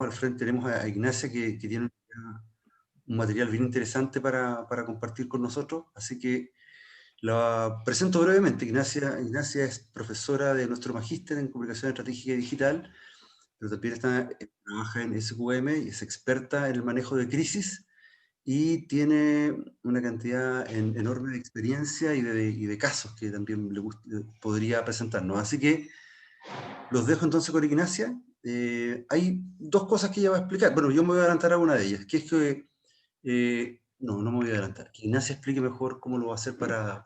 al frente tenemos a Ignacia, que tiene un material bien interesante para compartir con nosotros, así que la presento brevemente. Ignacia es profesora de nuestro magíster en Comunicación Estratégica y Digital, pero también trabaja en SQM y es experta en el manejo de crisis, y tiene una cantidad enorme de experiencia y de casos que también podría presentarnos. Así que los dejo entonces con Ignacia. Hay dos cosas que ella va a explicar. Bueno, yo me voy a adelantar a una de ellas, que es que... no me voy a adelantar. Que Ignacia explique mejor cómo lo va a hacer para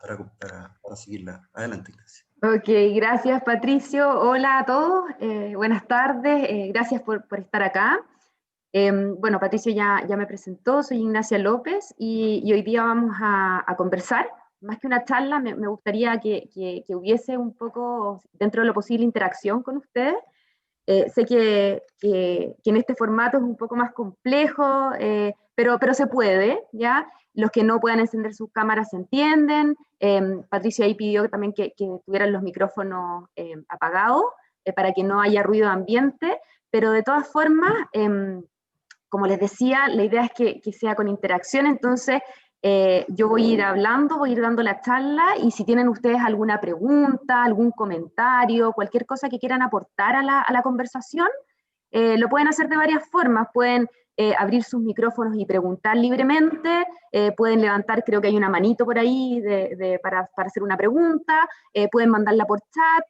seguirla. Adelante, Ignacia. Ok, gracias Patricio. Hola a todos, buenas tardes, gracias por estar acá. Bueno, Patricio ya me presentó, soy Ignacia López y hoy día vamos a conversar. Más que una charla, me gustaría que hubiese un poco, dentro de lo posible, interacción con ustedes. Sé que en este formato es un poco más complejo, pero se puede, ¿ya? Los que no puedan encender sus cámaras se entienden. Patricio ahí pidió también que tuvieran los micrófonos apagados para que no haya ruido ambiente, pero de todas formas, como les decía, la idea es que sea con interacción, entonces yo voy a ir hablando, voy a ir dando la charla, y si tienen ustedes alguna pregunta, algún comentario, cualquier cosa que quieran aportar a la conversación, lo pueden hacer de varias formas. Pueden abrir sus micrófonos y preguntar libremente, pueden levantar, creo que hay una manito por ahí para hacer una pregunta, pueden mandarla por chat,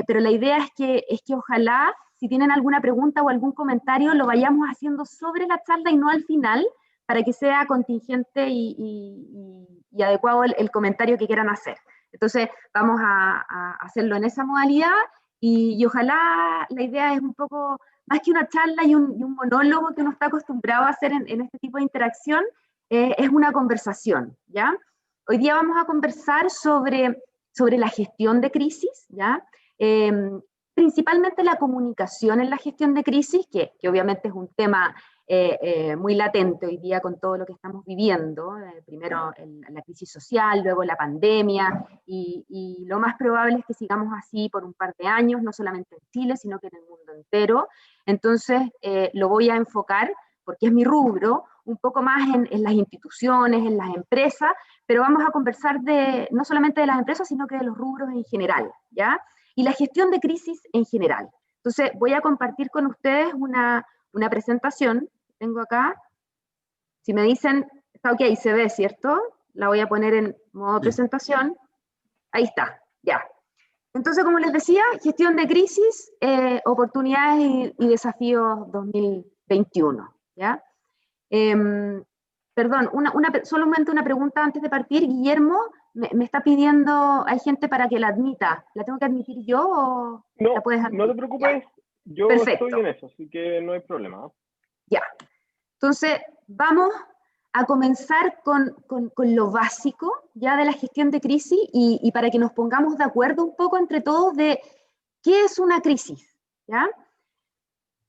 pero la idea es que ojalá, si tienen alguna pregunta o algún comentario, lo vayamos haciendo sobre la charla y no al final, para que sea contingente y adecuado el comentario que quieran hacer. Entonces, vamos a hacerlo en esa modalidad, y ojalá la idea es un poco, más que una charla y un monólogo que uno está acostumbrado a hacer en este tipo de interacción, es una conversación, ¿ya? Hoy día vamos a conversar sobre la gestión de crisis, ¿ya? Principalmente la comunicación en la gestión de crisis, que obviamente es un tema muy latente hoy día con todo lo que estamos viviendo, primero la crisis social, luego la pandemia, y lo más probable es que sigamos así por un par de años, no solamente en Chile, sino que en el mundo entero. Entonces, lo voy a enfocar, porque es mi rubro, un poco más en las instituciones, en las empresas, pero vamos a conversar no solamente de las empresas, sino que de los rubros en general, ¿ya? Y la gestión de crisis en general. Entonces, voy a compartir con ustedes una presentación que tengo acá. Si me dicen, está ok, se ve, ¿cierto? La voy a poner en modo presentación. Ahí está, ya. Entonces, como les decía, gestión de crisis, oportunidades y desafíos 2021, ¿ya? Perdón, solamente una pregunta antes de partir. Guillermo me está pidiendo, hay gente para que la admita. ¿La tengo que admitir yo o no, la puedes admitir? No te preocupes, Ya. yo Perfecto. estoy en eso, así que no hay problema. Ya. Entonces, vamos a comenzar con lo básico ya de la gestión de crisis, y para que nos pongamos de acuerdo un poco entre todos de qué es una crisis, ¿ya?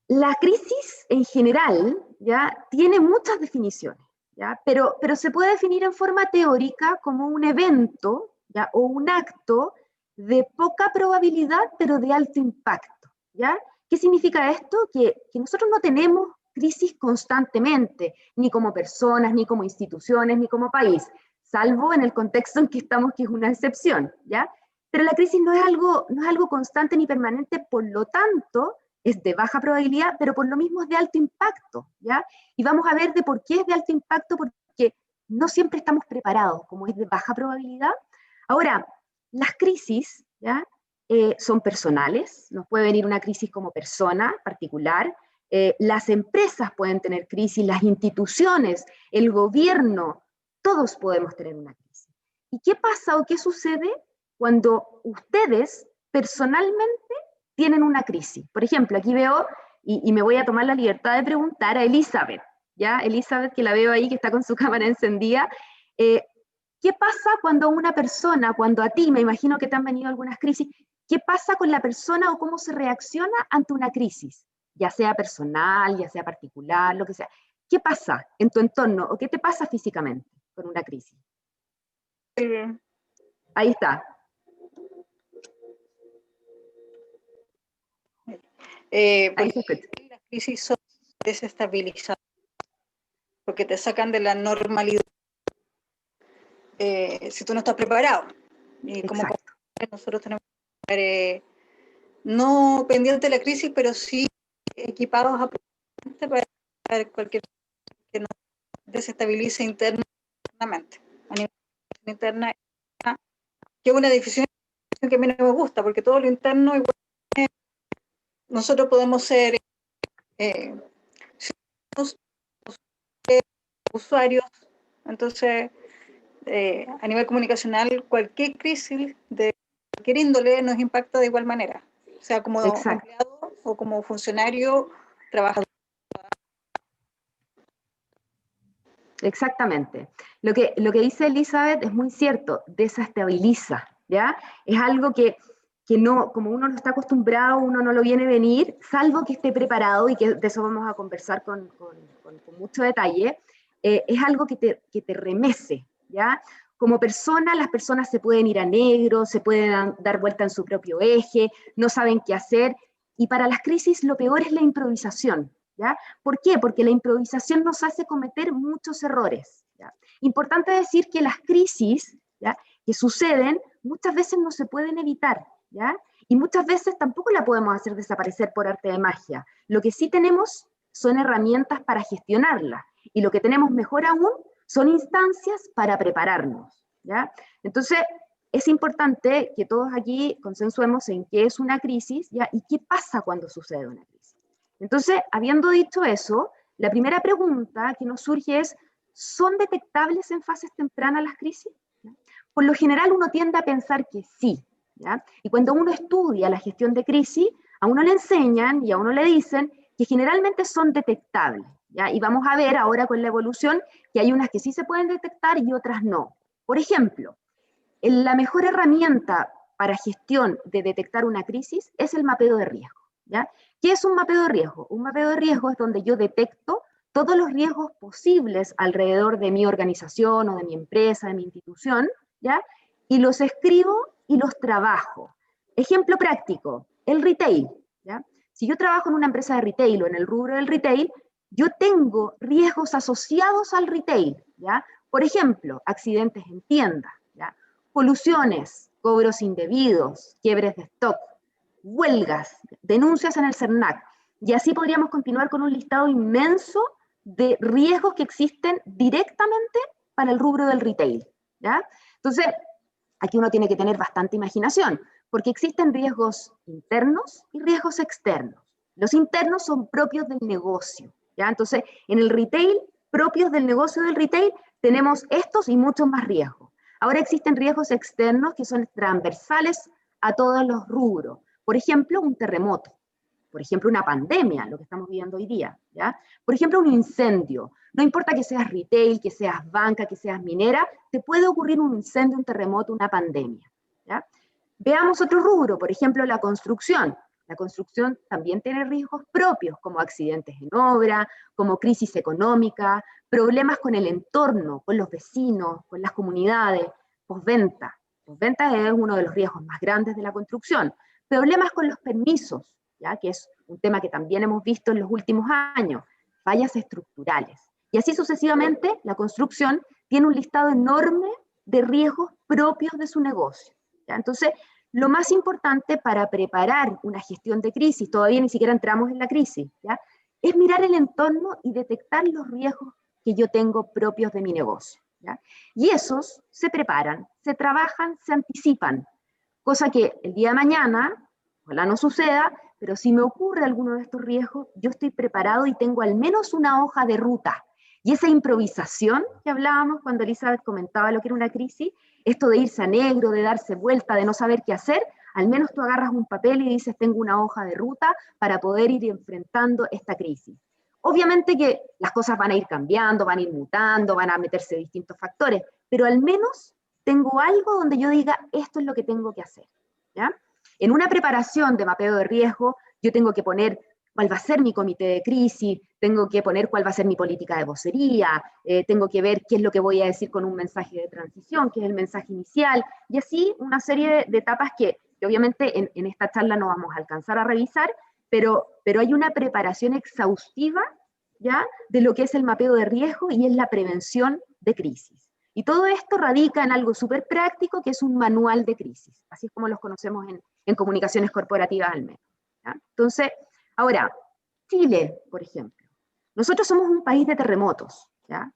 La crisis en general, ¿ya?, tiene muchas definiciones, ¿ya? Pero se puede definir en forma teórica como un evento, ¿ya?, o un acto de poca probabilidad, pero de alto impacto, ¿ya? ¿Qué significa esto? Que nosotros no tenemos crisis constantemente, ni como personas, ni como instituciones, ni como país, salvo en el contexto en que estamos, que es una excepción, ¿ya? Pero la crisis no es algo constante ni permanente, por lo tanto, es de baja probabilidad, pero por lo mismo es de alto impacto, ¿ya? Y vamos a ver de por qué es de alto impacto, porque no siempre estamos preparados, como es de baja probabilidad. Ahora, las crisis, ¿ya?, son personales, nos puede venir una crisis como persona particular, las empresas pueden tener crisis, las instituciones, el gobierno, todos podemos tener una crisis. ¿Y qué pasa o qué sucede cuando ustedes personalmente tienen una crisis? Por ejemplo, aquí veo, y me voy a tomar la libertad de preguntar a Elizabeth, ¿ya? Elizabeth, que la veo ahí, que está con su cámara encendida. ¿Qué pasa cuando una persona, cuando a ti, me imagino que te han venido algunas crisis, qué pasa con la persona o cómo se reacciona ante una crisis? Ya sea personal, ya sea particular, lo que sea. ¿Qué pasa en tu entorno o qué te pasa físicamente con una crisis? Ahí está. Pues, las crisis son desestabilizadores, porque te sacan de la normalidad si tú no estás preparado. Y como nosotros tenemos que estar no pendiente de la crisis, pero sí equipados para cualquier que nos desestabilice internamente. A nivel interna, que es una decisión que a mí no me gusta, porque todo lo interno, igual, nosotros podemos ser usuarios, entonces a nivel comunicacional cualquier crisis de cualquier índole nos impacta de igual manera, sea como empleado o como funcionario, trabajador. Exactamente. Lo que dice Elizabeth es muy cierto, desestabiliza, ¿ya? Es algo que no, como uno no está acostumbrado, uno no lo viene a venir, salvo que esté preparado, y que de eso vamos a conversar con mucho detalle, es algo que te remece, ¿ya? Como persona, las personas se pueden ir a negro, se pueden dar vuelta en su propio eje, no saben qué hacer, y para las crisis lo peor es la improvisación, ¿ya? ¿Por qué? Porque la improvisación nos hace cometer muchos errores, ¿ya? Importante decir que las crisis, ¿ya?, que suceden muchas veces no se pueden evitar, ¿ya? Y muchas veces tampoco la podemos hacer desaparecer por arte de magia. Lo que sí tenemos son herramientas para gestionarla, y lo que tenemos mejor aún son instancias para prepararnos, ¿ya? Entonces, es importante que todos aquí consensuemos en qué es una crisis, ¿ya?, y qué pasa cuando sucede una crisis. Entonces, habiendo dicho eso, la primera pregunta que nos surge es, ¿son detectables en fases tempranas las crisis? ¿Ya? Por lo general uno tiende a pensar que sí, ¿ya? Y cuando uno estudia la gestión de crisis, a uno le enseñan y a uno le dicen que generalmente son detectables, ¿ya? Y vamos a ver ahora con la evolución que hay unas que sí se pueden detectar y otras no. Por ejemplo, la mejor herramienta para gestión de detectar una crisis es el mapeo de riesgo, ¿ya? ¿Qué es un mapeo de riesgo? Un mapeo de riesgo es donde yo detecto todos los riesgos posibles alrededor de mi organización o de mi empresa, de mi institución, ¿ya? Y los escribo y los trabajo. Ejemplo práctico, el retail, ¿ya? Si yo trabajo en una empresa de retail o en el rubro del retail, yo tengo riesgos asociados al retail, ¿ya? Por ejemplo, accidentes en tiendas, ¿ya?, colusiones, cobros indebidos, quiebres de stock, huelgas, denuncias en el CERNAC, y así podríamos continuar con un listado inmenso de riesgos que existen directamente para el rubro del retail, ¿ya? Entonces, aquí uno tiene que tener bastante imaginación, porque existen riesgos internos y riesgos externos. Los internos son propios del negocio, ¿ya? Entonces, en el retail, propios del negocio del retail, tenemos estos y muchos más riesgos. Ahora existen riesgos externos que son transversales a todos los rubros. Por ejemplo, un terremoto. Por ejemplo, una pandemia, lo que estamos viviendo hoy día, ¿ya? Por ejemplo, un incendio. No importa que seas retail, que seas banca, que seas minera, te puede ocurrir un incendio, un terremoto, una pandemia, ¿ya? Veamos otro rubro, por ejemplo, la construcción. La construcción también tiene riesgos propios, como accidentes en obra, como crisis económica, problemas con el entorno, con los vecinos, con las comunidades, postventa. Postventa es uno de los riesgos más grandes de la construcción. Problemas con los permisos, ¿ya?, que es un tema que también hemos visto en los últimos años, fallas estructurales. Y así sucesivamente, la construcción tiene un listado enorme de riesgos propios de su negocio, ¿ya? Entonces, lo más importante para preparar una gestión de crisis, todavía ni siquiera entramos en la crisis, ¿ya?, es mirar el entorno y detectar los riesgos que yo tengo propios de mi negocio, ¿ya? Y esos se preparan, se trabajan, se anticipan, cosa que el día de mañana, ojalá no suceda, pero si me ocurre alguno de estos riesgos, yo estoy preparado y tengo al menos una hoja de ruta. Y esa improvisación que hablábamos cuando Elizabeth comentaba lo que era una crisis, esto de irse a negro, de darse vuelta, de no saber qué hacer, al menos tú agarras un papel y dices, tengo una hoja de ruta para poder ir enfrentando esta crisis. Obviamente que las cosas van a ir cambiando, van a ir mutando, van a meterse distintos factores, pero al menos tengo algo donde yo diga, esto es lo que tengo que hacer, ¿ya? En una preparación de mapeo de riesgo, yo tengo que poner cuál va a ser mi comité de crisis, tengo que poner cuál va a ser mi política de vocería, tengo que ver qué es lo que voy a decir con un mensaje de transición, qué es el mensaje inicial, y así una serie de etapas que obviamente en esta charla no vamos a alcanzar a revisar, pero hay una preparación exhaustiva ¿ya?, de lo que es el mapeo de riesgo y es la prevención de crisis. Y todo esto radica en algo súper práctico, que es un manual de crisis, así es como los conocemos en comunicaciones corporativas al menos, ¿ya? Entonces, ahora, Chile, por ejemplo, nosotros somos un país de terremotos, ¿ya?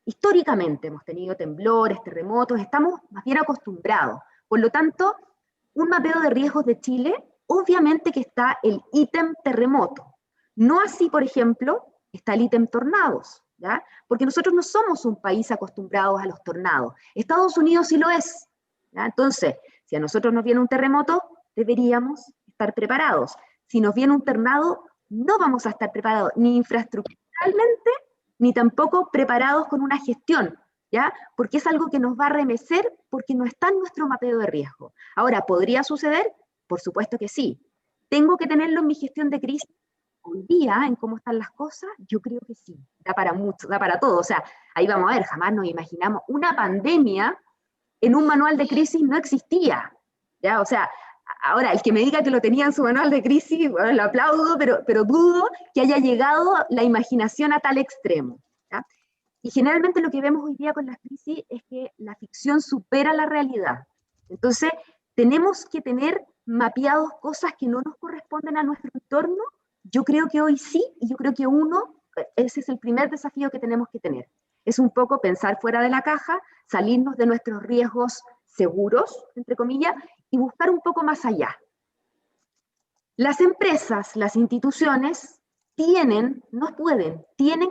Históricamente hemos tenido temblores, terremotos, estamos más bien acostumbrados. Por lo tanto, un mapeo de riesgos de Chile, obviamente que está el ítem terremoto. No así, por ejemplo, está el ítem tornados, ¿ya? Porque nosotros no somos un país acostumbrados a los tornados. Estados Unidos sí lo es, ¿ya? Entonces, si a nosotros nos viene un terremoto, deberíamos estar preparados. Si nos viene un tornado, no vamos a estar preparados, ni infraestructuralmente, ni tampoco preparados con una gestión, ¿ya? Porque es algo que nos va a remecer porque no está en nuestro mapeo de riesgo. Ahora, ¿podría suceder? Por supuesto que sí. ¿Tengo que tenerlo en mi gestión de crisis? Hoy día, en cómo están las cosas, yo creo que sí. Da para mucho, da para todo. O sea, ahí vamos a ver, jamás nos imaginamos una pandemia en un manual de crisis no existía, ¿ya? O sea, ahora, el que me diga que lo tenía en su manual de crisis, bueno, lo aplaudo, pero dudo que haya llegado la imaginación a tal extremo, ¿ya? Y generalmente lo que vemos hoy día con las crisis es que la ficción supera la realidad. Entonces, tenemos que tener mapeados cosas que no nos corresponden a nuestro entorno. Yo creo que hoy sí, y yo creo que ese es el primer desafío que tenemos que tener. Es un poco pensar fuera de la caja, salirnos de nuestros riesgos seguros, entre comillas, y buscar un poco más allá. Las empresas, las instituciones, tienen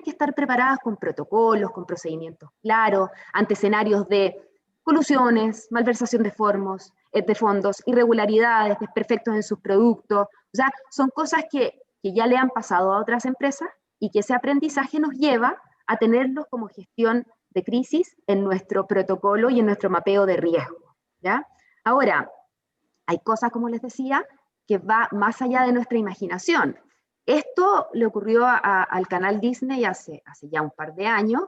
que estar preparadas con protocolos, con procedimientos claros, ante escenarios de colusiones, malversación de fondos, irregularidades, desperfectos en sus productos. O sea, son cosas que ya le han pasado a otras empresas y que ese aprendizaje nos lleva a tenerlos como gestión de crisis en nuestro protocolo y en nuestro mapeo de riesgo, ¿ya? Ahora, hay cosas, como les decía, que va más allá de nuestra imaginación. Esto le ocurrió al canal Disney hace ya un par de años,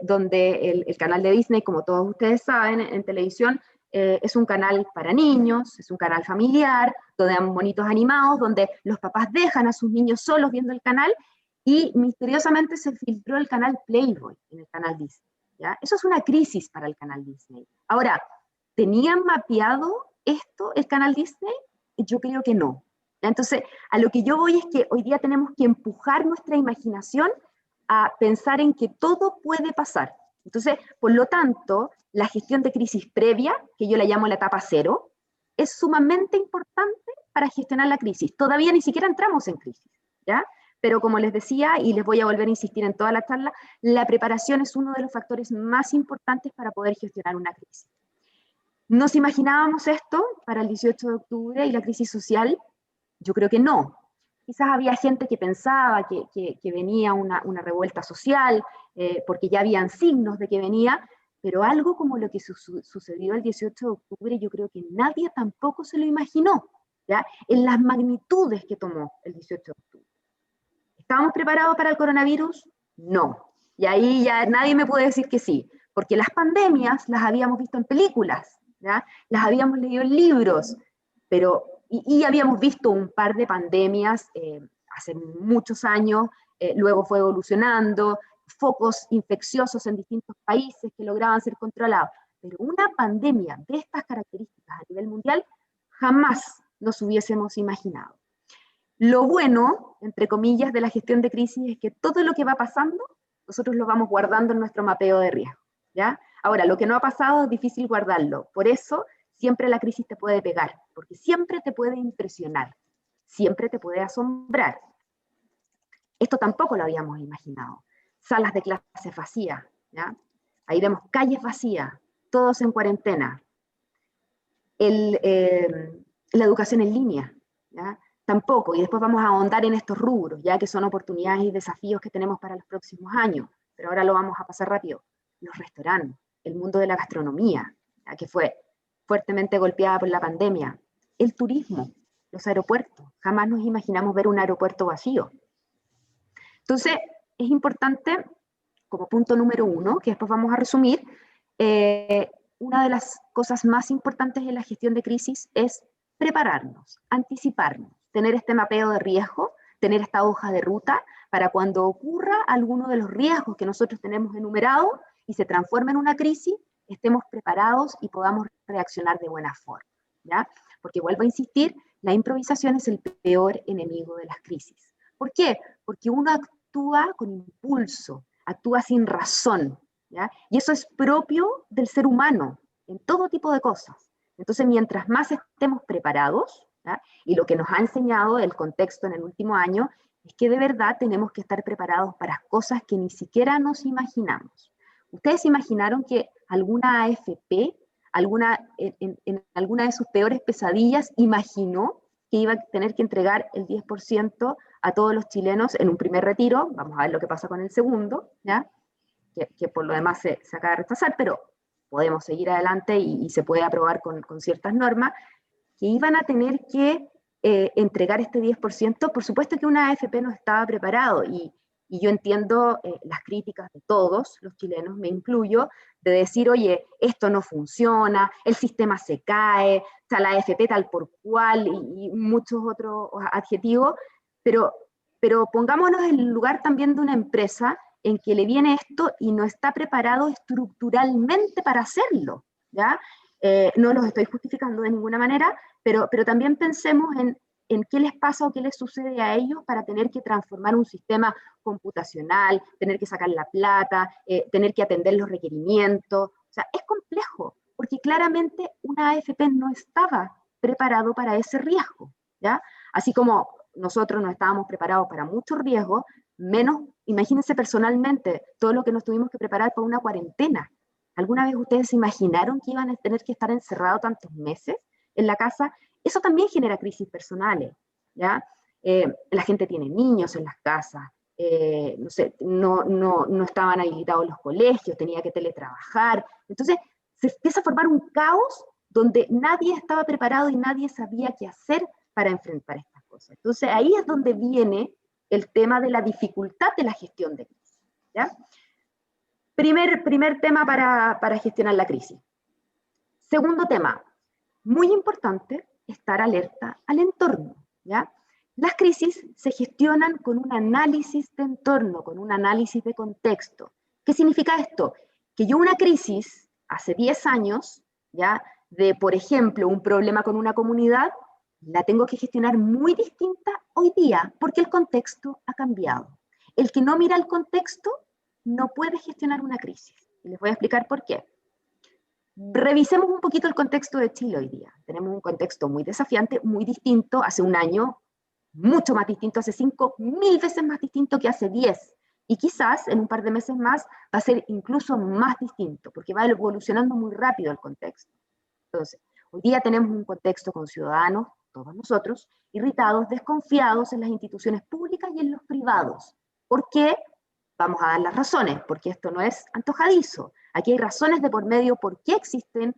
donde el canal de Disney, como todos ustedes saben, en televisión, es un canal para niños, es un canal familiar, donde hay monitos animados, donde los papás dejan a sus niños solos viendo el canal, y misteriosamente se filtró el canal Playboy en el canal Disney, ¿ya? Eso es una crisis para el canal Disney. Ahora, ¿tenían mapeado esto el canal Disney? Yo creo que no. Entonces, a lo que yo voy es que hoy día tenemos que empujar nuestra imaginación a pensar en que todo puede pasar. Entonces, por lo tanto, la gestión de crisis previa, que yo la llamo la etapa cero, es sumamente importante para gestionar la crisis. Todavía ni siquiera entramos en crisis, ¿ya? Pero como les decía, y les voy a volver a insistir en toda la charla, la preparación es uno de los factores más importantes para poder gestionar una crisis. ¿Nos imaginábamos esto para el 18 de octubre y la crisis social? Yo creo que no. Quizás había gente que pensaba que venía una revuelta social, porque ya habían signos de que venía, pero algo como lo que sucedió el 18 de octubre, yo creo que nadie tampoco se lo imaginó, ¿ya? En las magnitudes que tomó el 18 de octubre. ¿Estábamos preparados para el coronavirus? No. Y ahí ya nadie me puede decir que sí, porque las pandemias las habíamos visto en películas, ¿ya? Las habíamos leído en libros, pero, y habíamos visto un par de pandemias hace muchos años, luego fue evolucionando, focos infecciosos en distintos países que lograban ser controlados, pero una pandemia de estas características a nivel mundial jamás nos hubiésemos imaginado. Lo bueno, entre comillas, de la gestión de crisis es que todo lo que va pasando, nosotros lo vamos guardando en nuestro mapeo de riesgo, ¿ya? Ahora, lo que no ha pasado es difícil guardarlo, por eso siempre la crisis te puede pegar, porque siempre te puede impresionar, siempre te puede asombrar. Esto tampoco lo habíamos imaginado. Salas de clases vacías, ¿ya? Ahí vemos calles vacías, todos en cuarentena. La educación en línea, ¿ya? Tampoco, y después vamos a ahondar en estos rubros, ya que son oportunidades y desafíos que tenemos para los próximos años, pero ahora lo vamos a pasar rápido. Los restaurantes, el mundo de la gastronomía, ya que fue fuertemente golpeada por la pandemia, el turismo, los aeropuertos, jamás nos imaginamos ver un aeropuerto vacío. Entonces, es importante, como punto número 1, que después vamos a resumir, una de las cosas más importantes en la gestión de crisis es prepararnos, anticiparnos, tener este mapeo de riesgo, tener esta hoja de ruta para cuando ocurra alguno de los riesgos que nosotros tenemos enumerados y se transforme en una crisis, estemos preparados y podamos reaccionar de buena forma, ¿ya? Porque vuelvo a insistir, la improvisación es el peor enemigo de las crisis. ¿Por qué? Porque uno actúa con impulso, actúa sin razón, ¿ya? Y eso es propio del ser humano, en todo tipo de cosas. Entonces, mientras más estemos preparados, ¿ya? Y lo que nos ha enseñado el contexto en el último año, es que de verdad tenemos que estar preparados para cosas que ni siquiera nos imaginamos. ¿Ustedes imaginaron que alguna AFP, en alguna de sus peores pesadillas, imaginó que iba a tener que entregar el 10% a todos los chilenos en un primer retiro? Vamos a ver lo que pasa con el segundo, ¿ya? Que por lo demás se acaba de rechazar, pero podemos seguir adelante y se puede aprobar con ciertas normas, que iban a tener que entregar este 10%. Por supuesto que una AFP no estaba preparado, y yo entiendo las críticas de todos los chilenos, me incluyo, de decir, oye, esto no funciona, el sistema se cae, o sea, la AFP tal por cual, y muchos otros adjetivos, pero pongámonos en el lugar también de una empresa en que le viene esto y no está preparado estructuralmente para hacerlo, ¿ya? No los estoy justificando de ninguna manera, pero también pensemos en qué les pasa o qué les sucede a ellos para tener que transformar un sistema computacional, tener que sacar la plata, tener que atender los requerimientos. O sea, es complejo, porque claramente una AFP no estaba preparado para ese riesgo, ¿ya? Así como nosotros no estábamos preparados para muchos riesgos, menos, imagínense personalmente, todo lo que nos tuvimos que preparar para una cuarentena. ¿Alguna vez ustedes se imaginaron que iban a tener que estar encerrados tantos meses en la casa? Eso también genera crisis personales, ¿ya? La gente tiene niños en las casas, no sé, no estaban habilitados los colegios, tenía que teletrabajar. Entonces, se empieza a formar un caos donde nadie estaba preparado y nadie sabía qué hacer para enfrentar estas cosas. Entonces, ahí es donde viene el tema de la dificultad de la gestión de crisis, ¿ya? Primer tema para gestionar la crisis. Segundo tema, muy importante, estar alerta al entorno, ¿ya? Las crisis se gestionan con un análisis de entorno, con un análisis de contexto. ¿Qué significa esto? Que yo una crisis hace 10 años, ¿ya? De, por ejemplo, un problema con una comunidad, la tengo que gestionar muy distinta hoy día, porque el contexto ha cambiado. El que no mira el contexto no puede gestionar una crisis. Y les voy a explicar por qué. Revisemos un poquito el contexto de Chile hoy día. Tenemos un contexto muy desafiante, muy distinto. Hace un año, mucho más distinto, hace 5.000 veces más distinto que hace 10. Y quizás en un par de meses más va a ser incluso más distinto, porque va evolucionando muy rápido el contexto. Entonces, hoy día tenemos un contexto con ciudadanos, todos nosotros, irritados, desconfiados en las instituciones públicas y en los privados. ¿Por qué? Vamos a dar las razones, porque esto no es antojadizo. Aquí hay razones de por medio por qué existen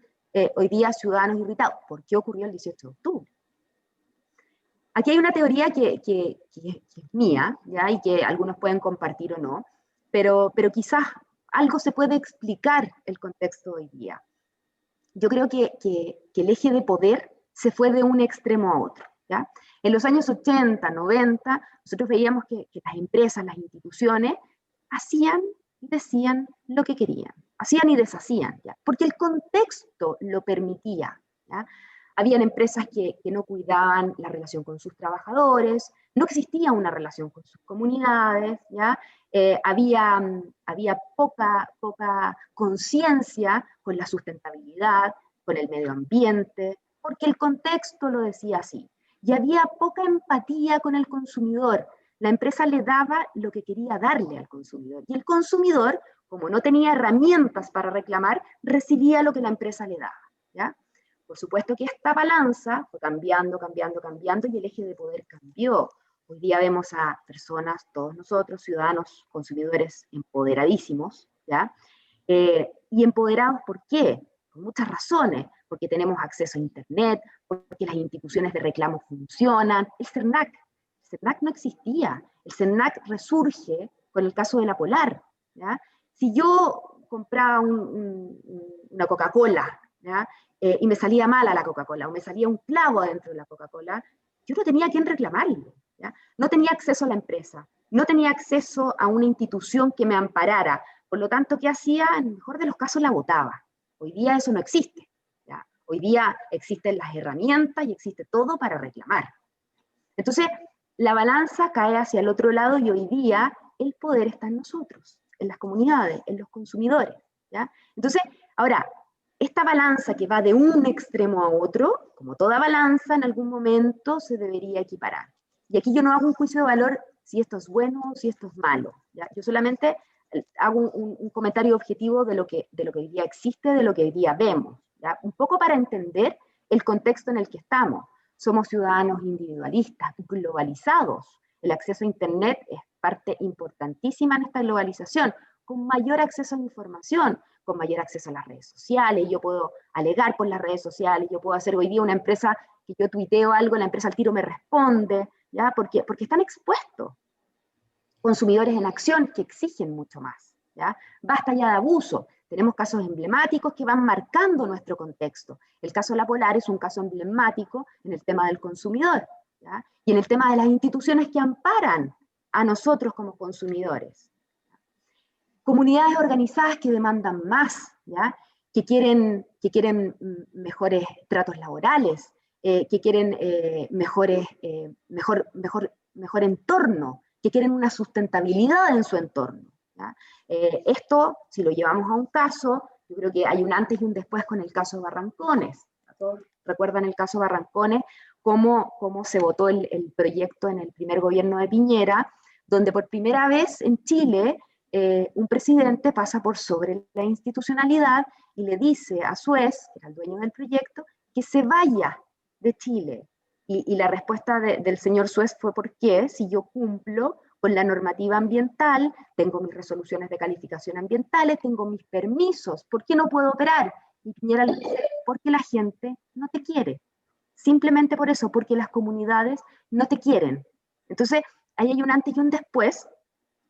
hoy día ciudadanos irritados, por qué ocurrió el 18 de octubre. Aquí hay una teoría que es mía, ¿ya? Y que algunos pueden compartir o no, pero quizás algo se puede explicar el contexto de hoy día. Yo creo que el eje de poder se fue de un extremo a otro, ¿ya? En los años 80, 90, nosotros veíamos que las empresas, las instituciones, hacían y decían lo que querían, hacían y deshacían, ¿ya? Porque el contexto lo permitía, ¿ya? Habían empresas que no cuidaban la relación con sus trabajadores, no existía una relación con sus comunidades, ¿ya? Había poca conciencia con la sustentabilidad, con el medio ambiente, porque el contexto lo decía así. Y había poca empatía con el consumidor. La empresa le daba lo que quería darle al consumidor. Y el consumidor, como no tenía herramientas para reclamar, recibía lo que la empresa le daba, ¿ya? Por supuesto que esta balanza fue cambiando, y el eje de poder cambió. Hoy día vemos a personas, todos nosotros, ciudadanos, consumidores empoderadísimos, ¿ya? Y empoderados, ¿por qué? Por muchas razones, porque tenemos acceso a Internet, porque las instituciones de reclamo funcionan. El CERNAC no existía. El CERNAC resurge con el caso de la Polar, ¿ya? Si yo compraba una Coca-Cola, ¿ya? Y me salía mala la Coca-Cola, o me salía un clavo adentro de la Coca-Cola, yo no tenía a quién reclamarlo, ¿ya? No tenía acceso a la empresa. no tenía acceso a una institución que me amparara, por lo tanto, ¿qué hacía? En el mejor de los casos la votaba. Hoy día eso no existe, ¿ya? Hoy día existen las herramientas y existe todo para reclamar. Entonces, la balanza cae hacia el otro lado y hoy día el poder está en nosotros, en las comunidades, en los consumidores, ¿ya? Entonces, ahora, esta balanza que va de un extremo a otro, como toda balanza, en algún momento se debería equiparar. Y aquí yo no hago un juicio de valor si esto es bueno o si esto es malo, ¿ya? Yo solamente hago un comentario objetivo de lo que hoy día existe, de lo que hoy día vemos, ¿ya? Un poco para entender el contexto en el que estamos. Somos ciudadanos individualistas, globalizados. El acceso a Internet es parte importantísima en esta globalización, con mayor acceso a la información, con mayor acceso a las redes sociales. Yo puedo alegar por las redes sociales, yo puedo hacer hoy día una empresa que yo tuiteo algo, la empresa al tiro me responde, ¿ya? Porque están expuestos. Consumidores en acción que exigen mucho más, ¿ya? Basta ya de abuso. Tenemos casos emblemáticos que van marcando nuestro contexto. El caso de La Polar es un caso emblemático en el tema del consumidor, ¿ya? Y en el tema de las instituciones que amparan a nosotros como consumidores. Comunidades organizadas que demandan más, ¿ya? Que quieren mejores tratos laborales, que quieren mejor entorno, que quieren una sustentabilidad en su entorno, ¿ya? Esto, si lo llevamos a un caso, yo creo que hay un antes y un después con el caso de Barrancones. Todos recuerdan el caso Barrancones, cómo se votó el proyecto en el primer gobierno de Piñera, donde por primera vez en Chile un presidente pasa por sobre la institucionalidad y le dice a Suez, que era el dueño del proyecto, que se vaya de Chile. Y la respuesta del señor Suez fue: ¿por qué? Si yo cumplo con la normativa ambiental, tengo mis resoluciones de calificación ambientales, tengo mis permisos, ¿por qué no puedo operar? Y Piñera le dice: porque la gente no te quiere. Simplemente por eso, porque las comunidades no te quieren. Entonces, ahí hay un antes y un después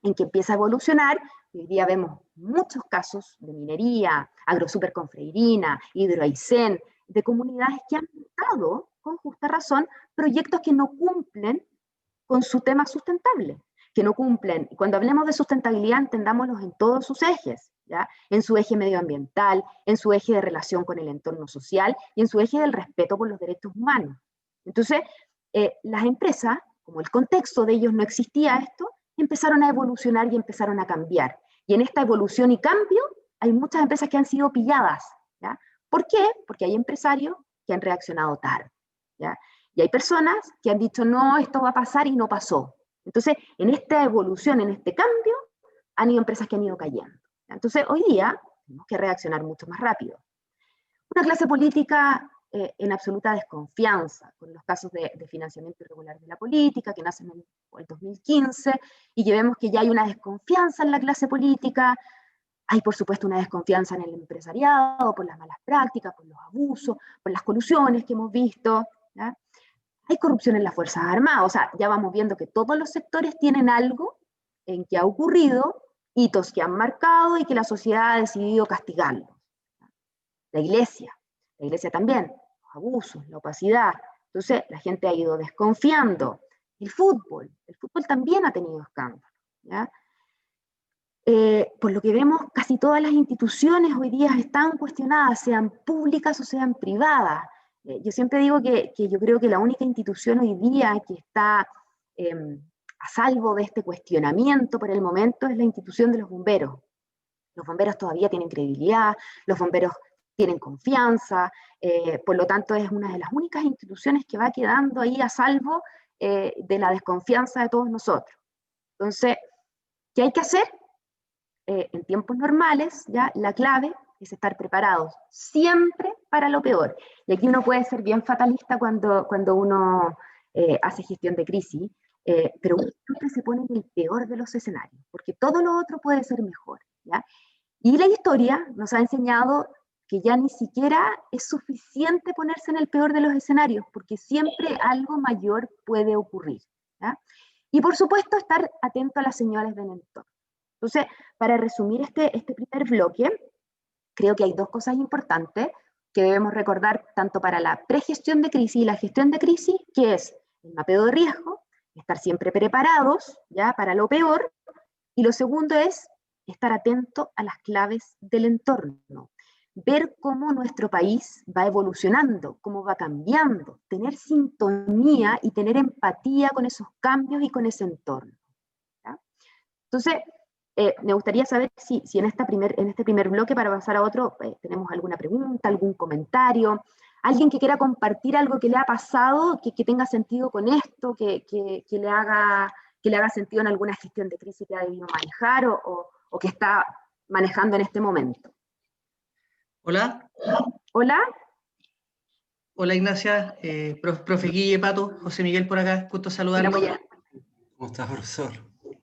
en que empieza a evolucionar. Hoy día vemos muchos casos de minería, AgroSuperConfreirina, Hidroaicén, de comunidades que han dado, con justa razón, proyectos que no cumplen con su tema sustentable, que no cumplen. Y cuando hablemos de sustentabilidad, entendámoslos en todos sus ejes, ¿ya? En su eje medioambiental, en su eje de relación con el entorno social y en su eje del respeto por los derechos humanos. Entonces, las empresas, como el contexto de ellos no existía esto, empezaron a evolucionar y empezaron a cambiar. Y en esta evolución y cambio, hay muchas empresas que han sido pilladas, ¿ya? ¿Por qué? Porque hay empresarios que han reaccionado tarde, ¿ya? Y hay personas que han dicho: no, esto va a pasar, y no pasó. Entonces, en esta evolución, en este cambio, han ido empresas que han ido cayendo. Entonces, hoy día tenemos que reaccionar mucho más rápido. Una clase política en absoluta desconfianza con los casos de financiamiento irregular de la política, que nacen en el 2015, y que vemos que ya hay una desconfianza en la clase política. Hay, por supuesto, una desconfianza en el empresariado por las malas prácticas, por los abusos, por las colusiones que hemos visto, ¿ya? Hay corrupción en las Fuerzas Armadas. O sea, ya vamos viendo que todos los sectores tienen algo en que ha ocurrido, hitos que han marcado y que la sociedad ha decidido castigarlos. La iglesia también, los abusos, la opacidad. Entonces, la gente ha ido desconfiando. El fútbol también ha tenido escándalos, ¿ya? Por lo que vemos, casi todas las instituciones hoy día están cuestionadas, sean públicas o sean privadas. Yo siempre digo que yo creo que la única institución hoy día que está a salvo de este cuestionamiento por el momento es la institución de los bomberos. Los bomberos todavía tienen credibilidad, los bomberos tienen confianza, por lo tanto es una de las únicas instituciones que va quedando ahí a salvo de la desconfianza de todos nosotros. Entonces, ¿qué hay que hacer? En tiempos normales, ya la clave es estar preparados siempre para lo peor. Y aquí uno puede ser bien fatalista cuando uno hace gestión de crisis, pero uno siempre se pone en el peor de los escenarios, porque todo lo otro puede ser mejor, ¿ya? Y la historia nos ha enseñado que ya ni siquiera es suficiente ponerse en el peor de los escenarios, porque siempre algo mayor puede ocurrir, ¿ya? Y por supuesto, estar atento a las señales del entorno. Entonces, para resumir este primer bloque, creo que hay dos cosas importantes que debemos recordar tanto para la pregestión de crisis y la gestión de crisis, que es el mapeo de riesgo estar siempre preparados, ¿ya?, para lo peor. Y lo segundo es estar atento a las claves del entorno, ver cómo nuestro país va evolucionando, cómo va cambiando, tener sintonía y tener empatía con esos cambios y con ese entorno, ¿ya? Entonces, me gustaría saber si en este primer bloque, para pasar a otro, tenemos alguna pregunta, algún comentario, alguien que quiera compartir algo que le ha pasado, que tenga sentido con esto, que le haga sentido en alguna gestión de crisis que ha debido manejar o que está manejando en este momento. Hola. Hola. Hola Ignacia, profe Guille, Pato, José Miguel por acá, gusto saludarlo. ¿Cómo estás, profesor?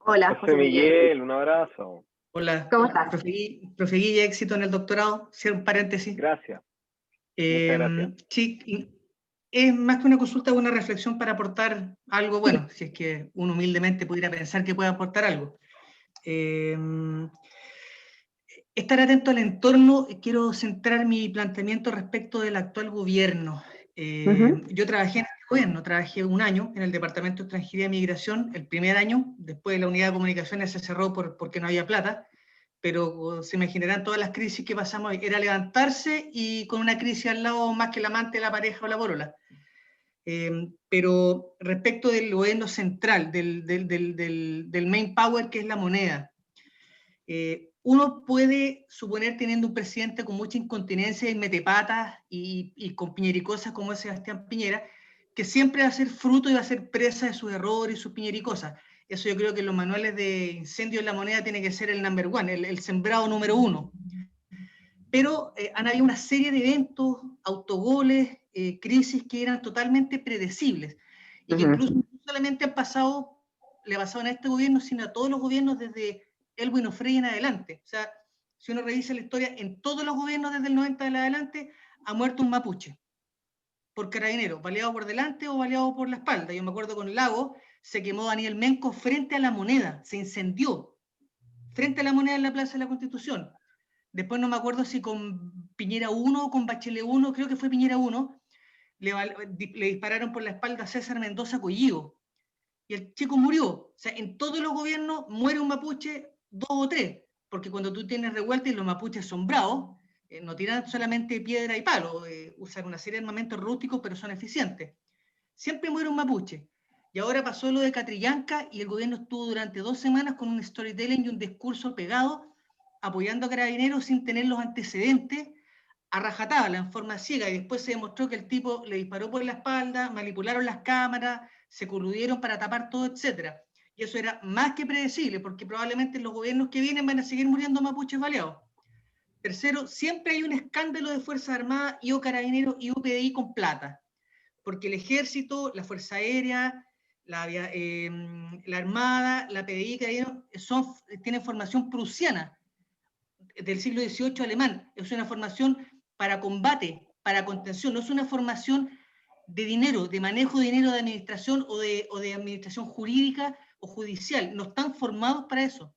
Hola, José Miguel, un abrazo. Hola, ¿Cómo estás? Profe Guille, éxito en el doctorado, cierro un paréntesis. Gracias. Muchas gracias. Sí, es más que una consulta, una reflexión para aportar algo, bueno, si es que uno humildemente pudiera pensar que puede aportar algo. Estar atento al entorno, quiero centrar mi planteamiento respecto del actual gobierno. Yo trabajé en este gobierno, trabajé un año en el Departamento de Extranjería y Migración, el primer año, después la unidad de comunicaciones se cerró porque no había plata, pero se imaginarán todas las crisis que pasamos, era levantarse y con una crisis al lado más que el amante, la pareja o la polola. Pero respecto del gobierno central, del main power que es la moneda, uno puede suponer, teniendo un presidente con mucha incontinencia y metepatas y con piñericosas como es Sebastián Piñera, que siempre va a ser fruto y va a ser presa de sus errores y sus piñericosas. Eso yo creo que en los manuales de incendio en la moneda tiene que ser el number one, el sembrado número uno. Pero han habido una serie de eventos, autogoles, crisis que eran totalmente predecibles y que incluso no solamente le ha pasado a este gobierno, sino a todos los gobiernos desde Elwin Ofrey en adelante. O sea, si uno revisa la historia, en todos los gobiernos desde el 90 en adelante ha muerto un mapuche por carabinero, baleado por delante o baleado por la espalda. Yo me acuerdo con Lago, se quemó Daniel Menco frente a la moneda, se incendió frente a la moneda en la Plaza de la Constitución. Después no me acuerdo si con Piñera 1 o con Bachelet 1, creo que fue Piñera 1, le dispararon por la espalda a César Mendoza Colligo. Y el chico murió. O sea, en todos los gobiernos muere un mapuche 2 o 3, porque cuando tú tienes revuelta y los mapuches son bravos, no tiran solamente piedra y palo, usan una serie de armamentos rústicos, pero son eficientes. Siempre muere un mapuche. Y ahora pasó lo de Catrillanca y el gobierno estuvo durante 2 semanas con un storytelling y un discurso pegado, apoyando a Carabineros sin tener los antecedentes, a rajatabla, en forma ciega, y después se demostró que el tipo le disparó por la espalda, manipularon las cámaras, se coludieron para tapar todo, etc. Y eso era más que predecible, porque probablemente los gobiernos que vienen van a seguir muriendo mapuches baleados. Tercero, siempre hay un escándalo de Fuerzas Armadas y o Carabineros y UPDI con plata, porque el Ejército, la Fuerza Aérea, la Armada, la PDI, tienen formación prusiana, del siglo XVIII alemán. Es una formación para combate, para contención, no es una formación de dinero, de manejo de dinero de administración o de administración jurídica o judicial. No están formados para eso.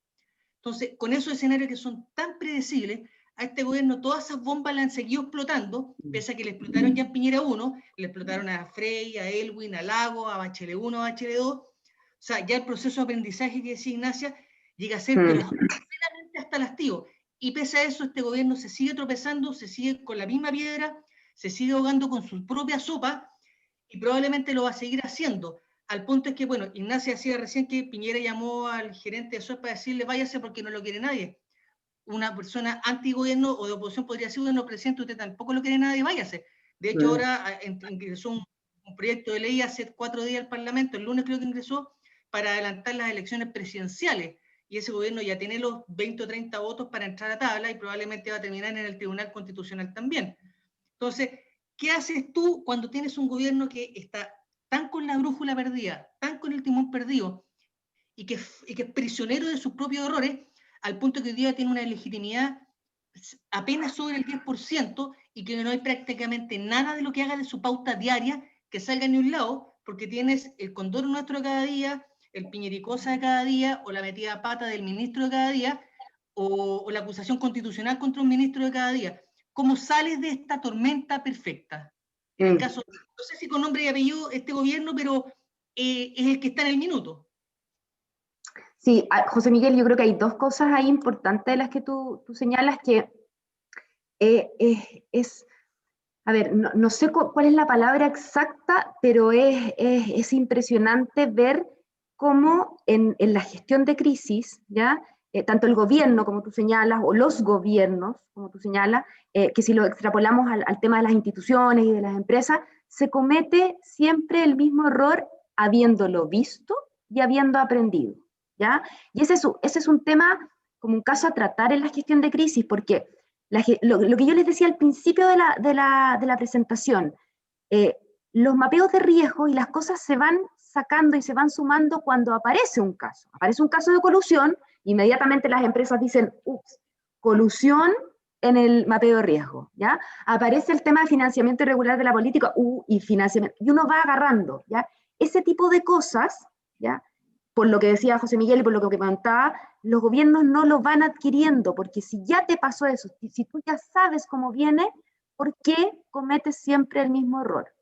Entonces, con esos escenarios que son tan predecibles, a este gobierno todas esas bombas las han seguido explotando, pese a que le explotaron ya en Piñera 1, le explotaron a Frey, a Elwin, a Lago, a Bachelet 1, a Bachelet 2. O sea, ya el proceso de aprendizaje que decía Ignacia llega a ser pero sinceramente hasta el hastío. Y pese a eso, este gobierno se sigue tropezando, se sigue con la misma piedra, se sigue ahogando con su propia sopa y probablemente lo va a seguir haciendo. Al punto es que, bueno, Ignacia decía recién que Piñera llamó al gerente de SOS para decirle váyase porque no lo quiere nadie. Una persona antigobierno o de oposición podría decir, bueno, presidente, usted tampoco lo quiere nadie, váyase. De hecho, ahora ingresó un proyecto de ley hace 4 días al Parlamento, el lunes creo que ingresó, para adelantar las elecciones presidenciales. Y ese gobierno ya tiene los 20 o 30 votos para entrar a tabla y probablemente va a terminar en el Tribunal Constitucional también. Entonces, ¿qué haces tú cuando tienes un gobierno que está tan con la brújula perdida, tan con el timón perdido, y que es prisionero de sus propios errores, al punto que hoy día tiene una legitimidad apenas sobre el 10% y que no hay prácticamente nada de lo que haga de su pauta diaria que salga ni un lado, porque tienes el condoro nuestro de cada día, el piñericosa de cada día, o la metida a pata del ministro de cada día, o la acusación constitucional contra un ministro de cada día. ¿Cómo sales de esta tormenta perfecta? En el caso, no sé si con nombre y apellido este gobierno, pero es el que está en el minuto. Sí, José Miguel, yo creo que hay dos cosas ahí importantes de las que tú señalas, que a ver, no sé cuál es la palabra exacta, pero es impresionante ver cómo en la gestión de crisis, ¿ya? Tanto el gobierno, como tú señalas, o los gobiernos, como tú señalas, que si lo extrapolamos al tema de las instituciones y de las empresas, se comete siempre el mismo error habiéndolo visto y habiendo aprendido, ¿ya? Y ese es un tema como un caso a tratar en la gestión de crisis, porque lo que yo les decía al principio de la presentación, los mapeos de riesgo y las cosas se van sacando y se van sumando cuando aparece un caso. Aparece un caso de colusión, inmediatamente las empresas dicen, ups, colusión en el mapeo de riesgo, ¿ya? Aparece el tema de financiamiento irregular de la política, y financiamiento, y uno va agarrando, ¿ya? Ese tipo de cosas, ¿ya? Por lo que decía José Miguel y por lo que comentaba, los gobiernos no lo van adquiriendo, porque si ya te pasó eso, si tú ya sabes cómo viene, ¿por qué cometes siempre el mismo error?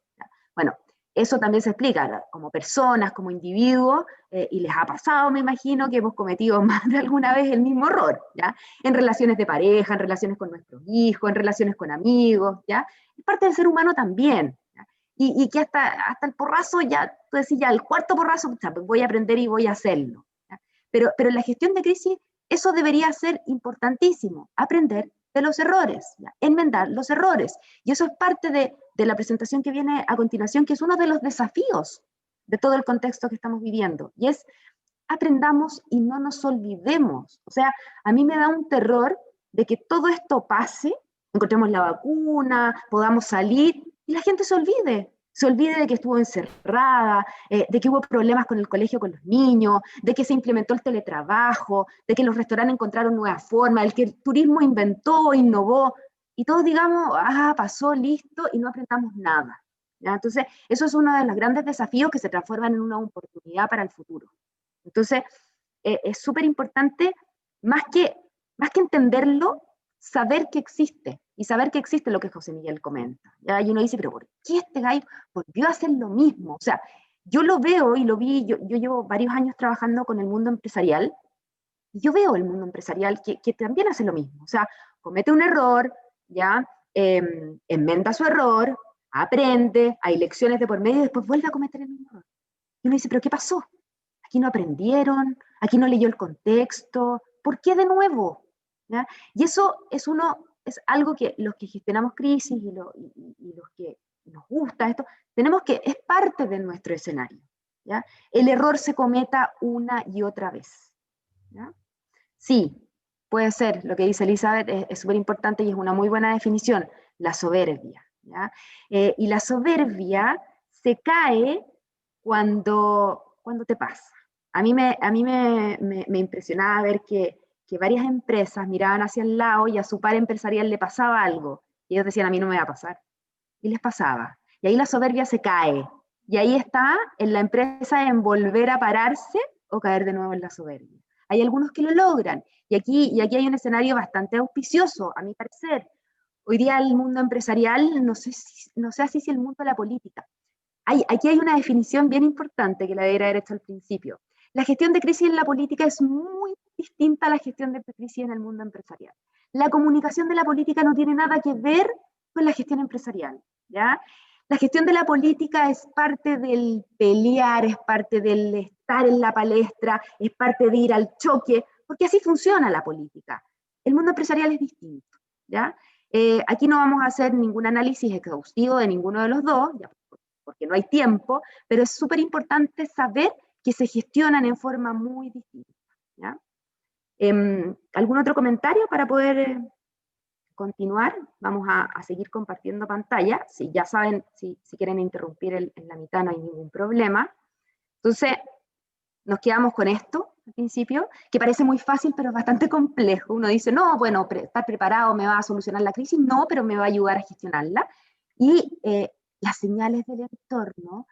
Bueno, eso también se explica, como personas, como individuos, y les ha pasado, me imagino, que hemos cometido más de alguna vez el mismo error, ¿ya? En relaciones de pareja, en relaciones con nuestros hijos, en relaciones con amigos, ¿ya? Es parte del ser humano también, ¿ya? Y que hasta el porrazo, ya, tú decís, ya, el cuarto porrazo, pues voy a aprender y voy a hacerlo, ¿ya? Pero en la gestión de crisis, eso debería ser importantísimo, aprender de los errores, ¿ya? Enmendar los errores. Y eso es parte de la presentación que viene a continuación, que es uno de los desafíos de todo el contexto que estamos viviendo, y es aprendamos y no nos olvidemos. O sea, a mí me da un terror de que todo esto pase, encontremos la vacuna, podamos salir, y la gente se olvide de que estuvo encerrada, de que hubo problemas con el colegio con los niños, de que se implementó el teletrabajo, de que los restaurantes encontraron nuevas formas, el que el turismo inventó, innovó, y todos digamos, pasó, listo, y no aprendamos nada, ¿ya? Entonces, eso es uno de los grandes desafíos que se transforman en una oportunidad para el futuro. Entonces, es súper importante, más que entenderlo, saber que existe, y saber que existe lo que José Miguel comenta, ¿ya? Y uno dice, pero ¿por qué este gallo volvió a hacer lo mismo? O sea, yo lo veo y lo vi, yo llevo varios años trabajando con el mundo empresarial, y yo veo el mundo empresarial que también hace lo mismo. O sea, comete un error, ¿ya? Enmenda su error, aprende, hay lecciones de por medio, y después vuelve a cometer el mismo error. Y uno dice, ¿pero qué pasó? Aquí no aprendieron, aquí no leyó el contexto, ¿por qué de nuevo? ¿Ya? Y eso es algo que los que gestionamos crisis y los que nos gusta esto, es parte de nuestro escenario, ¿ya? El error se cometa una y otra vez, ¿ya? Sí, puede ser, lo que dice Elizabeth es súper importante y es una muy buena definición, la soberbia, ¿ya? Y la soberbia se cae cuando te pasa. A mí me impresionaba ver que varias empresas miraban hacia el lado y a su par empresarial le pasaba algo. Y ellos decían, a mí no me va a pasar. Y les pasaba. Y ahí la soberbia se cae. Y ahí está en la empresa en volver a pararse o caer de nuevo en la soberbia. Hay algunos que lo logran. Y aquí hay un escenario bastante auspicioso, a mi parecer. Hoy día el mundo empresarial, no sé así si el mundo de la política. Aquí hay una definición bien importante que la debería haber hecho al principio. La gestión de crisis en la política es muy distinta a la gestión de crisis en el mundo empresarial. La comunicación de la política no tiene nada que ver con la gestión empresarial, ¿ya? La gestión de la política es parte del pelear, es parte del estar en la palestra, es parte de ir al choque, porque así funciona la política. El mundo empresarial es distinto, ¿ya? Aquí no vamos a hacer ningún análisis exhaustivo de ninguno de los dos, ya, porque no hay tiempo, pero es súper importante saber que se gestionan en forma muy distinta, ¿ya? ¿Algún otro comentario para poder continuar? Vamos a seguir compartiendo pantalla. Si ya saben, si quieren interrumpir en la mitad no hay ningún problema. Entonces, nos quedamos con esto al principio, que parece muy fácil, pero es bastante complejo. Uno dice, no, bueno, estar preparado me va a solucionar la crisis. No, pero me va a ayudar a gestionarla. Y las señales del entorno,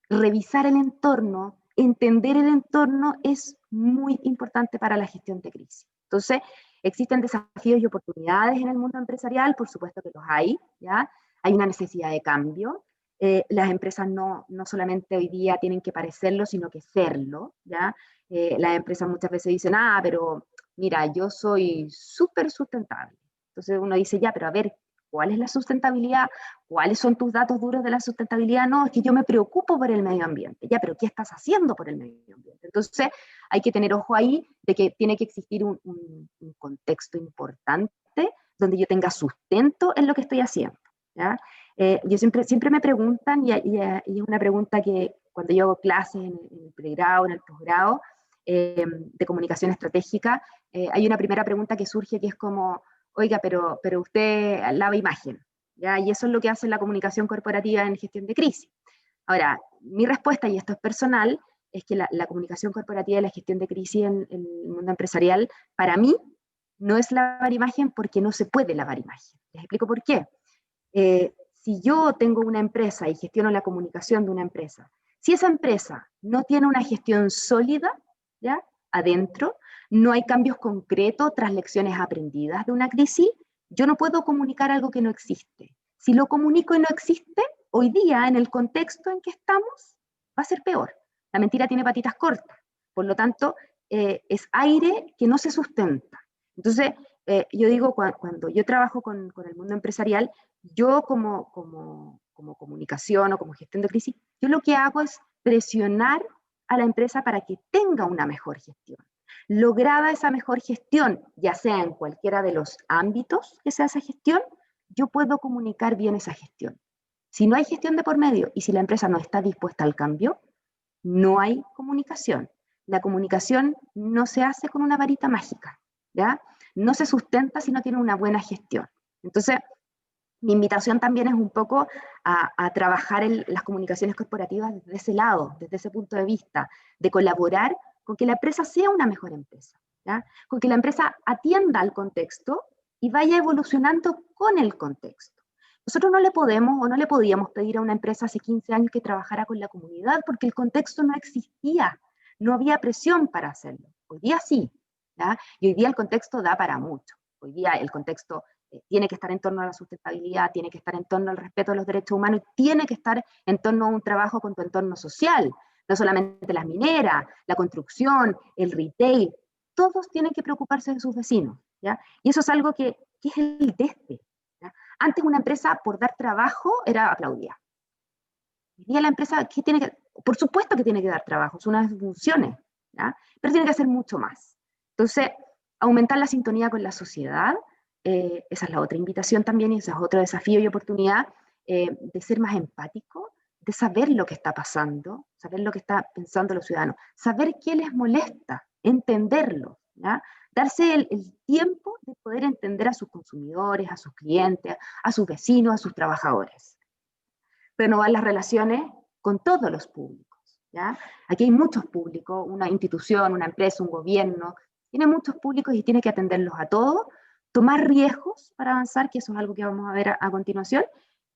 revisar el entorno, entender el entorno es muy importante para la gestión de crisis. Entonces, existen desafíos y oportunidades en el mundo empresarial, por supuesto que los hay, ¿ya? Hay una necesidad de cambio, Las empresas no solamente hoy día tienen que parecerlo, sino que serlo, ¿ya? Las empresas muchas veces dicen, pero mira, yo soy súper sustentable. Entonces uno dice, ya, pero a ver, ¿cuál es la sustentabilidad? ¿Cuáles son tus datos duros de la sustentabilidad? No, es que yo me preocupo por el medio ambiente. Ya, pero ¿qué estás haciendo por el medio ambiente? Entonces hay que tener ojo ahí de que tiene que existir un contexto importante donde yo tenga sustento en lo que estoy haciendo, ¿ya? Yo siempre me preguntan, y es una pregunta que cuando yo hago clases en el pregrado, en el posgrado, de comunicación estratégica, hay una primera pregunta que surge que es como, oiga, pero usted lava imagen, ¿ya? Y eso es lo que hace la comunicación corporativa en gestión de crisis. Ahora, mi respuesta, y esto es personal, es que la comunicación corporativa y la gestión de crisis en el mundo empresarial, para mí, no es lavar imagen porque no se puede lavar imagen. Les explico por qué. Si yo tengo una empresa y gestiono la comunicación de una empresa, si esa empresa no tiene una gestión sólida, ¿ya? Adentro, no hay cambios concretos tras lecciones aprendidas de una crisis, yo no puedo comunicar algo que no existe. Si lo comunico y no existe, hoy día, en el contexto en que estamos, va a ser peor. La mentira tiene patitas cortas. Por lo tanto, es aire que no se sustenta. Entonces, yo digo, cuando yo trabajo con el mundo empresarial, yo como comunicación o como gestión de crisis, yo lo que hago es presionar a la empresa para que tenga una mejor gestión. Lograda esa mejor gestión, ya sea en cualquiera de los ámbitos que se hace gestión, yo puedo comunicar bien esa gestión. Si no hay gestión de por medio y si la empresa no está dispuesta al cambio, no hay comunicación. La comunicación no se hace con una varita mágica, ¿ya? No se sustenta si no tiene una buena gestión. Entonces, mi invitación también es un poco a trabajar en las comunicaciones corporativas desde ese lado, desde ese punto de vista, de colaborar con que la empresa sea una mejor empresa, ¿ya? Con que la empresa atienda al contexto y vaya evolucionando con el contexto. Nosotros no le podemos o no le podíamos pedir a una empresa hace 15 años que trabajara con la comunidad porque el contexto no existía, no había presión para hacerlo. Hoy día sí, ¿ya? Y hoy día el contexto da para mucho. Hoy día el contexto tiene que estar en torno a la sustentabilidad, tiene que estar en torno al respeto de los derechos humanos, y tiene que estar en torno a un trabajo con tu entorno social, no solamente las mineras, la construcción, el retail, todos tienen que preocuparse de sus vecinos, ¿ya? Y eso es algo que es el desde, ¿ya? Antes una empresa por dar trabajo era aplaudida. Hoy día la empresa, ¿qué tiene que? Por supuesto que tiene que dar trabajo, es una de sus funciones, ¿ya? Pero tiene que hacer mucho más. Entonces, aumentar la sintonía con la sociedad, esa es la otra invitación también, y ese es otro desafío y oportunidad, de ser más empático, de saber lo que está pasando, saber lo que está pensando los ciudadanos, saber qué les molesta, entenderlo, ¿ya? Darse el tiempo de poder entender a sus consumidores, a sus clientes, a sus vecinos, a sus trabajadores. Renovar las relaciones con todos los públicos, ¿ya? Aquí hay muchos públicos, una institución, una empresa, un gobierno, tiene muchos públicos y tiene que atenderlos a todos, tomar riesgos para avanzar, que eso es algo que vamos a ver a continuación,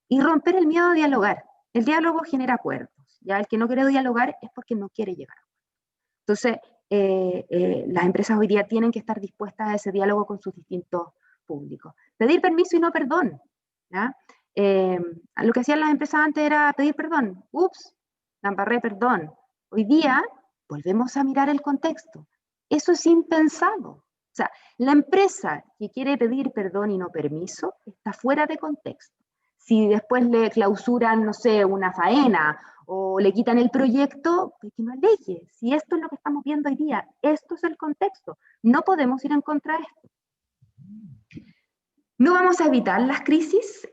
y romper el miedo a dialogar. El diálogo genera acuerdos, ¿ya? El que no quiere dialogar es porque no quiere llegar a acuerdos. Entonces, las empresas hoy día tienen que estar dispuestas a ese diálogo con sus distintos públicos. Pedir permiso y no perdón, ¿ya? Lo que hacían las empresas antes era pedir perdón. Ups, la embarré, perdón. Hoy día volvemos a mirar el contexto. Eso es impensado. O sea, la empresa que quiere pedir perdón y no permiso está fuera de contexto. Si después le clausuran, no sé, una faena o le quitan el proyecto, pues que no alegue. Si esto es lo que estamos viendo hoy día, esto es el contexto. No podemos ir en contra de esto. No vamos a evitar las crisis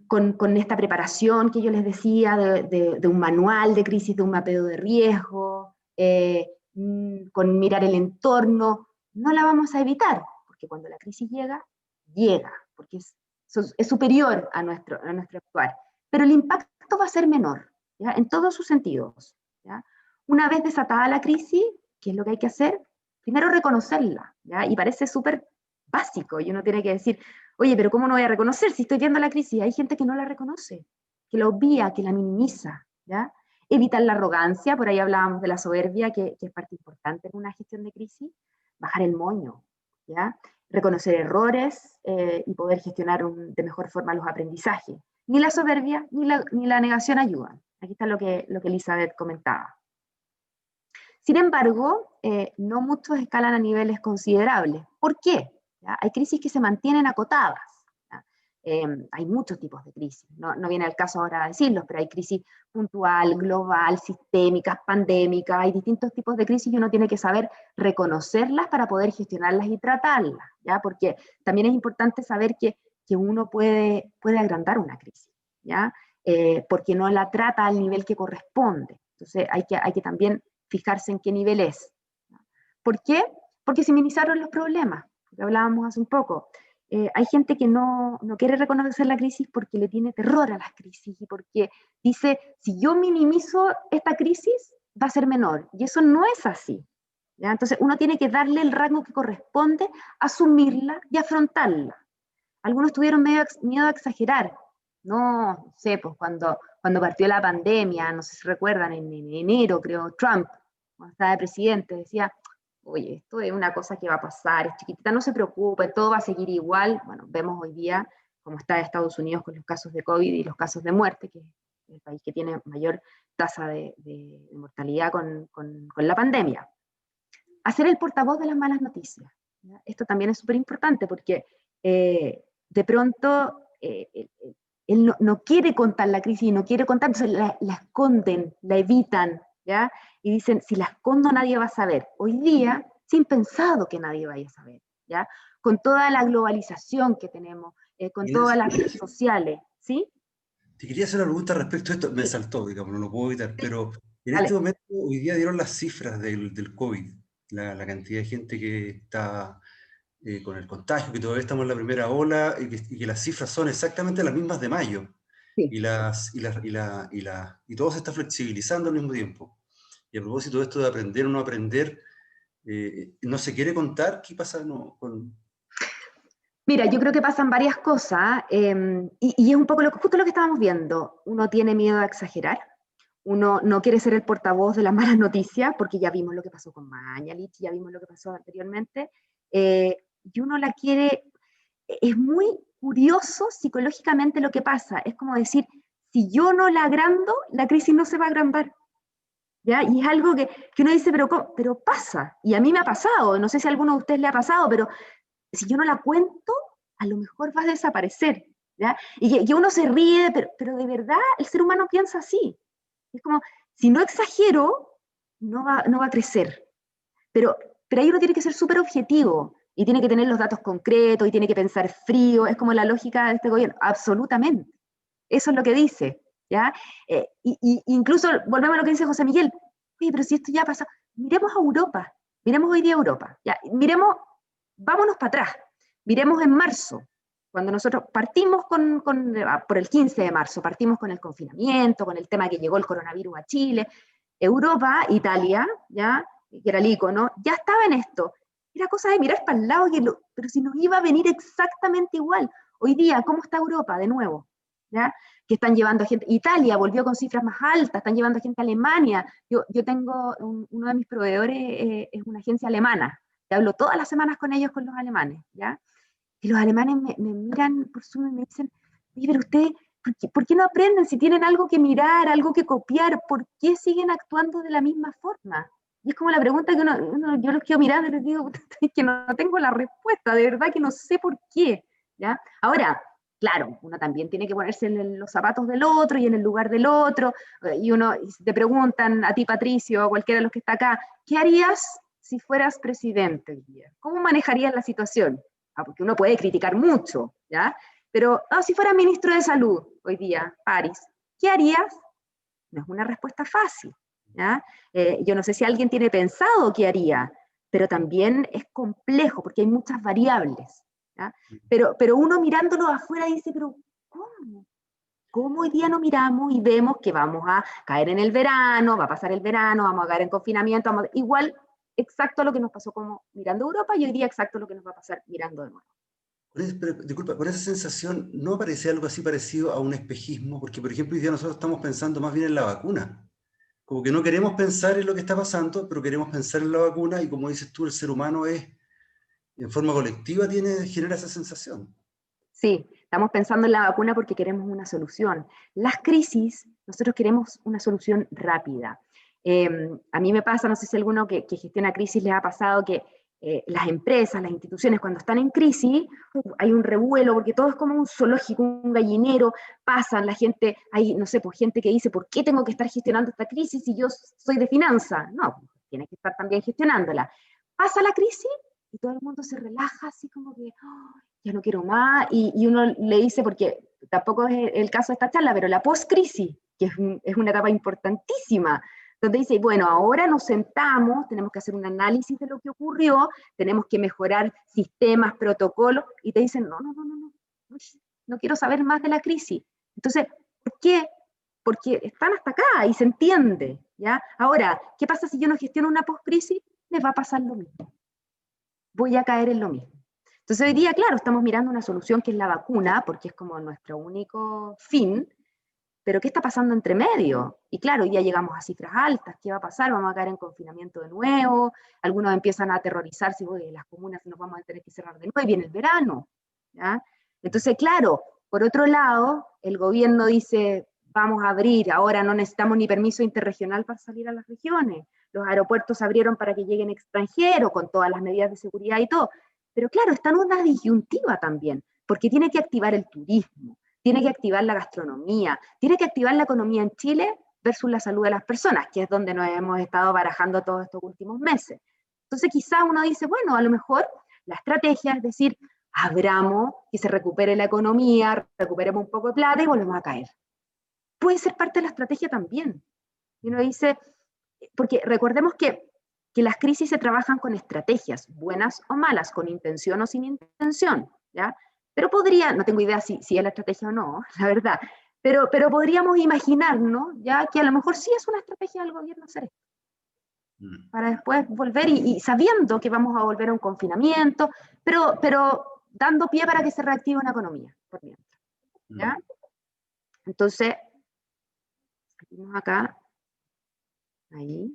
con esta preparación que yo les decía de un manual de crisis, de un mapeo de riesgo, con mirar el entorno. No la vamos a evitar, porque cuando la crisis llega, porque es superior a nuestro actuar. Pero el impacto va a ser menor, ¿ya? En todos sus sentidos, ¿ya? Una vez desatada la crisis, ¿qué es lo que hay que hacer? Primero reconocerla, ¿ya? Y parece súper básico, y uno tiene que decir, oye, pero ¿cómo no voy a reconocer si estoy viendo la crisis? Hay gente que no la reconoce, que la obvia, que la minimiza, ¿ya? Evitar la arrogancia, por ahí hablábamos de la soberbia, que es parte importante en una gestión de crisis, bajar el moño, ¿ya? Reconocer errores y poder gestionar de mejor forma los aprendizajes. Ni la soberbia ni la negación ayudan. Aquí está lo que Elizabeth comentaba. Sin embargo, no muchos escalan a niveles considerables. ¿Por qué? ¿Ya? Hay crisis que se mantienen acotadas. Hay muchos tipos de crisis, no viene al caso ahora de decirlos, pero hay crisis puntual, global, sistémicas, pandémicas, hay distintos tipos de crisis y uno tiene que saber reconocerlas para poder gestionarlas y tratarlas, ¿ya? Porque también es importante saber que uno puede agrandar una crisis, ¿ya? Porque no la trata al nivel que corresponde. Entonces hay que también fijarse en qué nivel es. ¿Por qué? Porque se minimizaron los problemas, que hablábamos hace un poco. Hay gente que no quiere reconocer la crisis porque le tiene terror a las crisis y porque dice, si yo minimizo esta crisis, va a ser menor. Y eso no es así, ¿ya? Entonces uno tiene que darle el rango que corresponde, asumirla y afrontarla. Algunos tuvieron miedo a exagerar. No sé, pues cuando partió la pandemia, no sé si recuerdan, en enero, creo, Trump, cuando estaba de presidente, decía, oye, esto es una cosa que va a pasar, es chiquitita, no se preocupe, todo va a seguir igual. Bueno, vemos hoy día cómo está Estados Unidos con los casos de COVID y los casos de muerte, que es el país que tiene mayor tasa de mortalidad con la pandemia. Hacer el portavoz de las malas noticias, ¿ya? Esto también es súper importante porque de pronto él no quiere contar la crisis, no quiere contar, entonces la esconden, la evitan, ¿ya? Y dicen, si la escondo nadie va a saber. Hoy día es impensado que nadie vaya a saber, ¿ya? Con toda la globalización que tenemos, con todas las redes sociales, ¿sí? Te quería hacer una pregunta respecto a esto, me saltó, digamos, no lo puedo evitar, pero en Dale. este momento, hoy día dieron las cifras del COVID, la cantidad de gente que está con el contagio, que todavía estamos en la primera ola y que las cifras son exactamente las mismas de mayo. Sí. Y todo se está flexibilizando al mismo tiempo. Y a propósito de esto de aprender o no aprender, ¿no se quiere contar qué pasa con...? Mira, yo creo que pasan varias cosas, y es un poco justo lo que estábamos viendo. Uno tiene miedo a exagerar, uno no quiere ser el portavoz de las malas noticias, porque ya vimos lo que pasó con Mañalich, ya vimos lo que pasó anteriormente, y uno la quiere, es muy curioso psicológicamente lo que pasa, es como decir, si yo no la agrando, la crisis no se va a agrandar, ¿ya? Y es algo que uno dice, pero pasa, y a mí me ha pasado, no sé si a alguno de ustedes le ha pasado, pero si yo no la cuento, a lo mejor va a desaparecer, ¿ya? Y que uno se ríe, pero de verdad el ser humano piensa así. Es como, si no exagero, no va a crecer. Pero ahí uno tiene que ser súper objetivo, y tiene que tener los datos concretos, y tiene que pensar frío, es como la lógica de este gobierno, absolutamente. Eso es lo que dice, ¿ya? Incluso, volvemos a lo que dice José Miguel, oye, pero si esto ya pasa, miremos a Europa, miremos hoy día a Europa, ¿ya? Vámonos para atrás, miremos en marzo, cuando nosotros partimos por el 15 de marzo, partimos con el confinamiento, con el tema que llegó el coronavirus a Chile, Europa, Italia, ¿ya? Que era el ícono, ya estaba en esto. Era cosa de mirar para el lado, pero si nos iba a venir exactamente igual. Hoy día, ¿cómo está Europa de nuevo? ¿Ya? Que están llevando a gente, Italia volvió con cifras más altas, están llevando a gente a Alemania. Yo tengo, uno de mis proveedores es una agencia alemana, y hablo todas las semanas con ellos, con los alemanes, ¿ya? Y los alemanes me miran por Zoom y me dicen, oye, pero ustedes, ¿por qué no aprenden? Si tienen algo que mirar, algo que copiar, ¿por qué siguen actuando de la misma forma? Y es como la pregunta que yo los quedo mirando y les digo, es que no tengo la respuesta, de verdad que no sé por qué, ¿ya? Ahora, claro, uno también tiene que ponerse en los zapatos del otro y en el lugar del otro, y si te preguntan a ti, Patricio, o cualquiera de los que está acá, ¿qué harías si fueras presidente hoy día? ¿Cómo manejarías la situación? Porque uno puede criticar mucho, ¿ya? Pero si fueras ministro de Salud hoy día, París, ¿qué harías? No es una respuesta fácil, ¿ya? Yo no sé si alguien tiene pensado qué haría, pero también es complejo porque hay muchas variables, ¿ya? Pero uno mirándolo afuera dice, pero ¿cómo? ¿Cómo hoy día no miramos y vemos que vamos a caer en el verano, va a pasar el verano, vamos a caer en confinamiento, igual exacto lo que nos pasó como mirando Europa y hoy día exacto lo que nos va a pasar mirando de nuevo. Disculpa, con esa sensación, ¿no parece algo así parecido a un espejismo? Porque, por ejemplo, hoy día nosotros estamos pensando más bien en la vacuna. Como que no queremos pensar en lo que está pasando, pero queremos pensar en la vacuna y como dices tú, el ser humano en forma colectiva genera esa sensación. Sí, estamos pensando en la vacuna porque queremos una solución. Las crisis, nosotros queremos una solución rápida. A mí me pasa, no sé si a alguno que gestiona crisis les ha pasado que las empresas, las instituciones, cuando están en crisis, hay un revuelo, porque todo es como un zoológico, un gallinero, pasan, la gente, hay, no sé, pues gente que dice, ¿por qué tengo que estar gestionando esta crisis si yo soy de finanzas? No, tienes que estar también gestionándola. Pasa la crisis y todo el mundo se relaja, así como que, oh, ya no quiero más, y uno le dice, porque tampoco es el caso de esta charla, pero la post-crisis, que es una etapa importantísima, donde dice, bueno, ahora nos sentamos, tenemos que hacer un análisis de lo que ocurrió, tenemos que mejorar sistemas, protocolos, y te dicen, no, no quiero saber más de la crisis. Entonces, ¿por qué? Porque están hasta acá y se entiende, ¿ya? Ahora, ¿qué pasa si yo no gestiono una post-crisis? Les va a pasar lo mismo. Voy a caer en lo mismo. Entonces hoy día, claro, estamos mirando una solución que es la vacuna, porque es como nuestro único fin, pero ¿qué está pasando entre medio? Y claro, hoy día llegamos a cifras altas, ¿qué va a pasar? ¿Vamos a caer en confinamiento de nuevo? Algunos empiezan a aterrorizarse, oye, las comunas nos vamos a tener que cerrar de nuevo, y viene el verano, ¿ya? Entonces, claro, por otro lado, el gobierno dice, vamos a abrir, ahora no necesitamos ni permiso interregional para salir a las regiones, los aeropuertos abrieron para que lleguen extranjeros, con todas las medidas de seguridad y todo, pero claro, está en una disyuntiva también, porque tiene que activar el turismo, tiene que activar la gastronomía, tiene que activar la economía en Chile versus la salud de las personas, que es donde nos hemos estado barajando todos estos últimos meses. Entonces quizá uno dice, bueno, a lo mejor la estrategia es decir, abramos, que se recupere la economía, recuperemos un poco de plata y volvemos a caer. Puede ser parte de la estrategia también. Y uno dice, porque recordemos que las crisis se trabajan con estrategias, buenas o malas, con intención o sin intención, ¿ya? Pero podría, no tengo idea si es la estrategia o no, la verdad, pero podríamos imaginarnos, ya, que a lo mejor sí es una estrategia del gobierno hacer esto, para después volver y sabiendo que vamos a volver a un confinamiento, pero dando pie para que se reactive una economía, por mientras, ¿ya? Entonces, seguimos acá, ahí,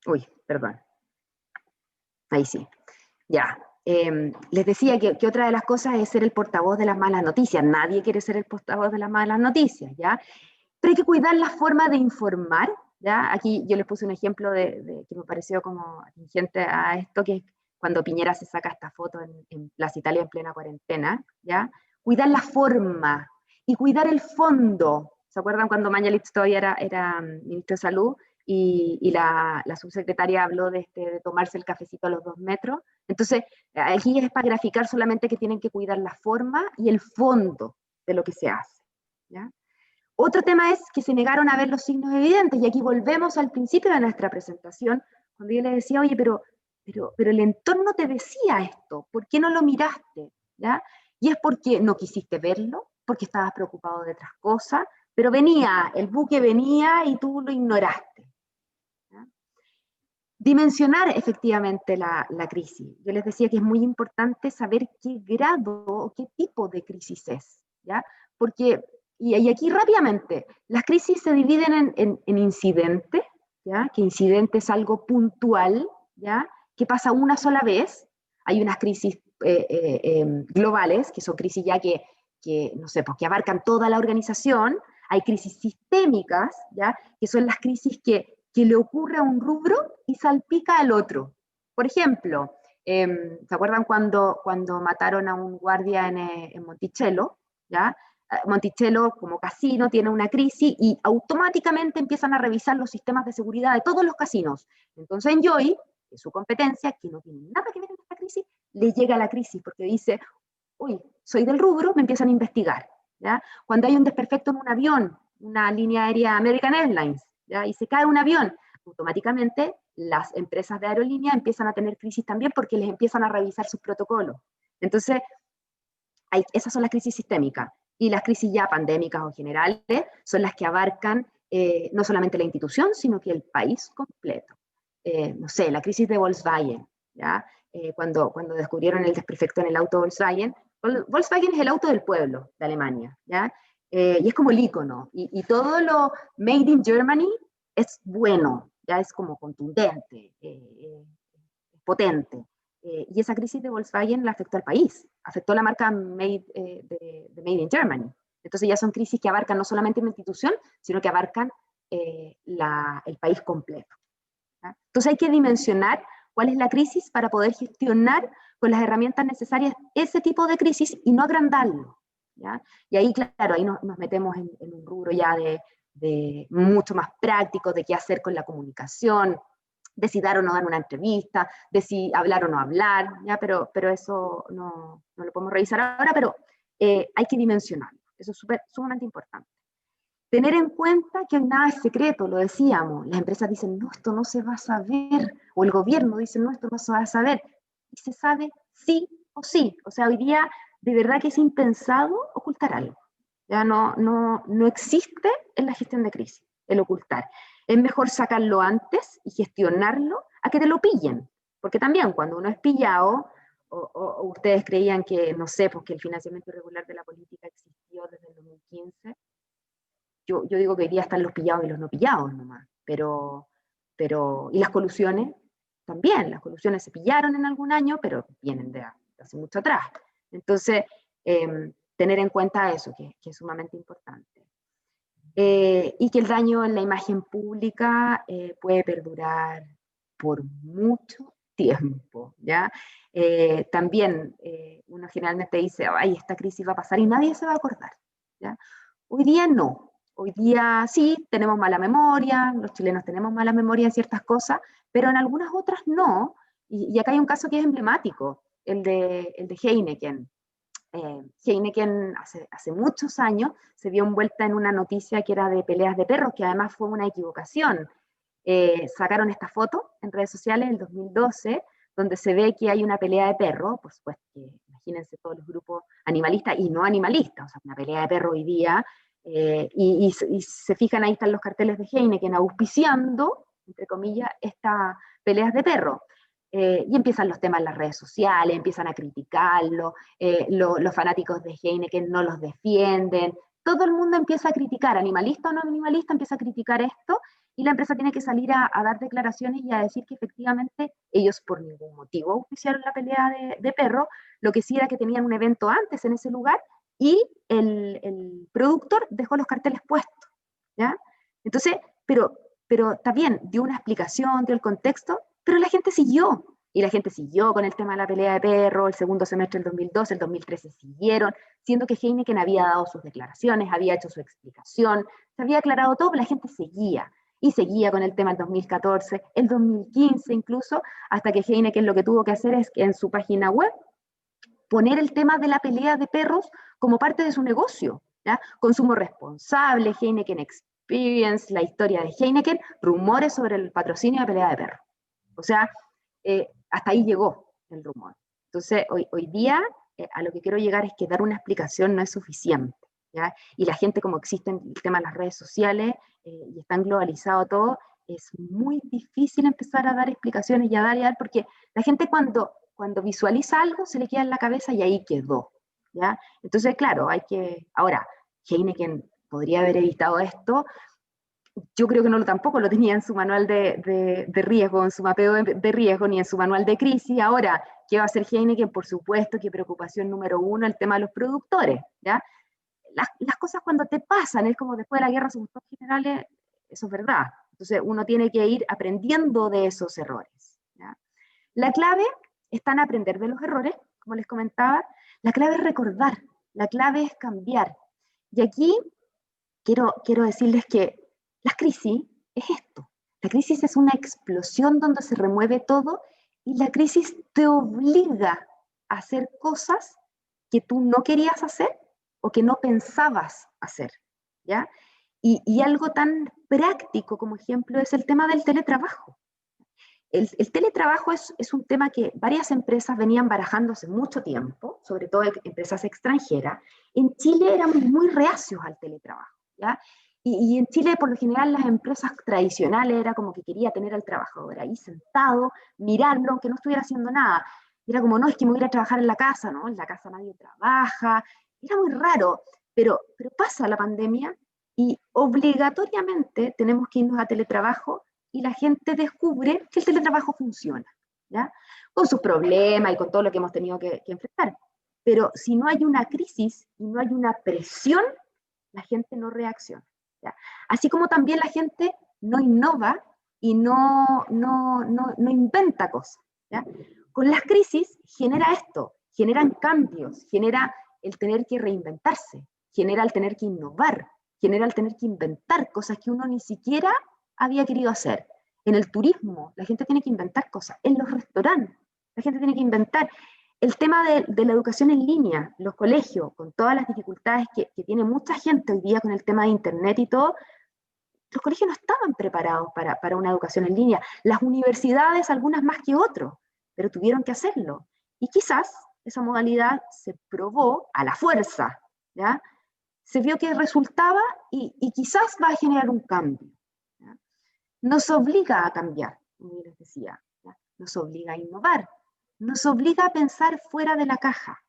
uy, perdón, ahí sí, ya. Les decía que otra de las cosas es ser el portavoz de las malas noticias. Nadie quiere ser el portavoz de las malas noticias, ¿ya? Pero hay que cuidar la forma de informar, ¿ya? Aquí yo les puse un ejemplo de que me pareció como atingente a esto, que es cuando Piñera se saca esta foto en Plaza Italia en plena cuarentena, ¿ya? Cuidar la forma y cuidar el fondo. ¿Se acuerdan cuando Mañalich todavía era ministro de Salud? Y la subsecretaria habló de tomarse el cafecito a los 2 metros. Entonces, aquí es para graficar solamente que tienen que cuidar la forma y el fondo de lo que se hace, ¿ya? Otro tema es que se negaron a ver los signos evidentes, y aquí volvemos al principio de nuestra presentación, cuando yo les decía, oye, pero el entorno te decía esto, ¿por qué no lo miraste? ¿Ya? Y es porque no quisiste verlo, porque estabas preocupado de otras cosas, pero venía, el buque venía y tú lo ignoraste. ¿Ya? Dimensionar efectivamente la crisis. Yo les decía que es muy importante saber qué grado o qué tipo de crisis es, ¿ya? Porque, y aquí rápidamente, las crisis se dividen en incidentes, ¿ya? Que incidente es algo puntual, ¿ya? Que pasa una sola vez. Hay unas crisis globales, que son crisis ya que no sé, pues que abarcan toda la organización. Hay crisis sistémicas, ¿ya? Que son las crisis que le ocurre a un rubro y salpica al otro. Por ejemplo, ¿se acuerdan cuando mataron a un guardia en Monticello? ¿Ya? Monticello, como casino, tiene una crisis y automáticamente empiezan a revisar los sistemas de seguridad de todos los casinos. Entonces, Enjoy, que es su competencia, que no tiene nada que ver con esta crisis, le llega a la crisis porque dice, uy, soy del rubro, me empiezan a investigar. ¿Ya? Cuando hay un desperfecto en un avión, una línea aérea American Airlines, ¿ya? Y se cae un avión, automáticamente las empresas de aerolínea empiezan a tener crisis también porque les empiezan a revisar sus protocolos. Entonces, esas son las crisis sistémicas. Y las crisis ya pandémicas o generales son las que abarcan no solamente la institución, sino que el país completo. No sé, la crisis de Volkswagen, ¿ya? Cuando descubrieron el desperfecto en el auto Volkswagen. Volkswagen es el auto del pueblo de Alemania, ¿ya? Y es como el ícono, y todo lo made in Germany es bueno, ya es como contundente, potente. Y esa crisis de Volkswagen la afectó al país, afectó la marca de Made in Germany. Entonces ya son crisis que abarcan no solamente una institución, sino que abarcan el país completo. ¿Ya? Entonces hay que dimensionar cuál es la crisis para poder gestionar con las herramientas necesarias ese tipo de crisis y no agrandarlo. ¿Ya? Y ahí, claro, ahí nos metemos en un rubro ya de mucho más práctico, de qué hacer con la comunicación, de si dar o no dar una entrevista, de si hablar o no hablar, ¿ya? Pero eso no lo podemos revisar ahora, pero hay que dimensionarlo. Eso es sumamente importante. Tener en cuenta que nada es secreto, lo decíamos. Las empresas dicen, no, esto no se va a saber, o el gobierno dice, no, esto no se va a saber. Y se sabe sí o sí. O sea, hoy día de verdad que es impensado ocultar algo. Ya no existe en la gestión de crisis el ocultar. Es mejor sacarlo antes y gestionarlo a que te lo pillen. Porque también cuando uno es pillado, o ustedes creían que, no sé, porque el financiamiento irregular de la política existió desde el 2015, yo digo que hoy día están los pillados y los no pillados nomás. Y las colusiones también, las colusiones se pillaron en algún año, pero vienen de hace mucho atrás. Entonces, tener en cuenta eso, que es sumamente importante. Y que el daño en la imagen pública puede perdurar por mucho tiempo, ¿ya? También uno generalmente dice, ay, esta crisis va a pasar y nadie se va a acordar, ¿ya? Hoy día no. Hoy día sí, tenemos mala memoria, los chilenos tenemos mala memoria en ciertas cosas, pero en algunas otras no. Y acá hay un caso que es emblemático, el de Heineken. Heineken hace muchos años se vio envuelta en una noticia que era de peleas de perros, que además fue una equivocación. Sacaron esta foto en redes sociales en el 2012, donde se ve que hay una pelea de perros, por supuesto, que imagínense todos los grupos animalistas y no animalistas, o sea, una pelea de perros hoy día, y se fijan, ahí están los carteles de Heineken auspiciando, entre comillas, estas peleas de perros. Y empiezan los temas en las redes sociales, empiezan a criticarlo, los fanáticos de Heineken no los defienden, todo el mundo empieza a criticar, animalista o no animalista, empieza a criticar esto, y la empresa tiene que salir a dar declaraciones y a decir que efectivamente ellos por ningún motivo auspiciaron la pelea de perro, lo que sí era que tenían un evento antes en ese lugar, y el productor dejó los carteles puestos, ¿ya? Entonces, pero está bien, dio una explicación, dio el contexto, pero la gente siguió, y la gente siguió con el tema de la pelea de perro, el segundo semestre del 2012, el 2013 siguieron, siendo que Heineken había dado sus declaraciones, había hecho su explicación, se había aclarado todo, pero la gente seguía, y seguía con el tema el 2014, el 2015 incluso, hasta que Heineken lo que tuvo que hacer es que en su página web poner el tema de la pelea de perros como parte de su negocio, ¿ya? Consumo responsable, Heineken Experience, la historia de Heineken, rumores sobre el patrocinio de pelea de perros. O sea, hasta ahí llegó el rumor. Entonces, hoy día, a lo que quiero llegar es que dar una explicación no es suficiente, ¿ya? Y la gente, como existe en el tema de las redes sociales, y están globalizado todo, es muy difícil empezar a dar explicaciones y a dar, porque la gente cuando visualiza algo se le queda en la cabeza y ahí quedó, ¿ya? Entonces, claro, ahora, Heineken podría haber evitado esto. Yo creo que tampoco lo tenía en su manual de riesgo, en su mapeo de riesgo, ni en su manual de crisis. Ahora, ¿qué va a hacer Heineken? Por supuesto que preocupación número uno, el tema de los productores, ¿ya? Las cosas cuando te pasan, es como después de la guerra somos todos generales, eso es verdad. Entonces uno tiene que ir aprendiendo de esos errores, ¿ya? La clave está en aprender de los errores, como les comentaba. La clave es recordar, la clave es cambiar. Y aquí quiero decirles que la crisis es esto. La crisis es una explosión donde se remueve todo y la crisis te obliga a hacer cosas que tú no querías hacer o que no pensabas hacer, ¿ya? Y algo tan práctico como ejemplo es el tema del teletrabajo. El teletrabajo es un tema que varias empresas venían barajando hace mucho tiempo, sobre todo empresas extranjeras. En Chile éramos muy reacios al teletrabajo, ¿ya? Y en Chile, por lo general, las empresas tradicionales era como que quería tener al trabajador ahí sentado, mirarlo, aunque no estuviera haciendo nada. Era como, no, es que me voy a ir a trabajar en la casa, ¿no? En la casa nadie trabaja. Era muy raro, pero pasa la pandemia y obligatoriamente tenemos que irnos a teletrabajo y la gente descubre que el teletrabajo funciona, ¿ya? Con sus problemas y con todo lo que hemos tenido que enfrentar. pero si no hay una crisis y no hay una presión, la gente no reacciona, ¿ya? Así como también la gente no innova y no inventa cosas, ¿ya? Con las crisis genera esto, generan cambios, genera el tener que reinventarse, genera el tener que innovar, genera el tener que inventar cosas que uno ni siquiera había querido hacer. En el turismo, la gente tiene que inventar cosas. En los restaurantes, la gente tiene que inventar. El tema de la educación en línea, los colegios, con todas las dificultades que tiene mucha gente hoy día con el tema de internet y todo, los colegios no estaban preparados para una educación en línea. Las universidades, algunas más que otros, pero tuvieron que hacerlo. Y quizás esa modalidad se probó a la fuerza, ¿ya? Se vio que resultaba y quizás va a generar un cambio, ¿ya? Nos obliga a cambiar, como les decía, ¿ya? Nos obliga a innovar, nos obliga a pensar fuera de la caja.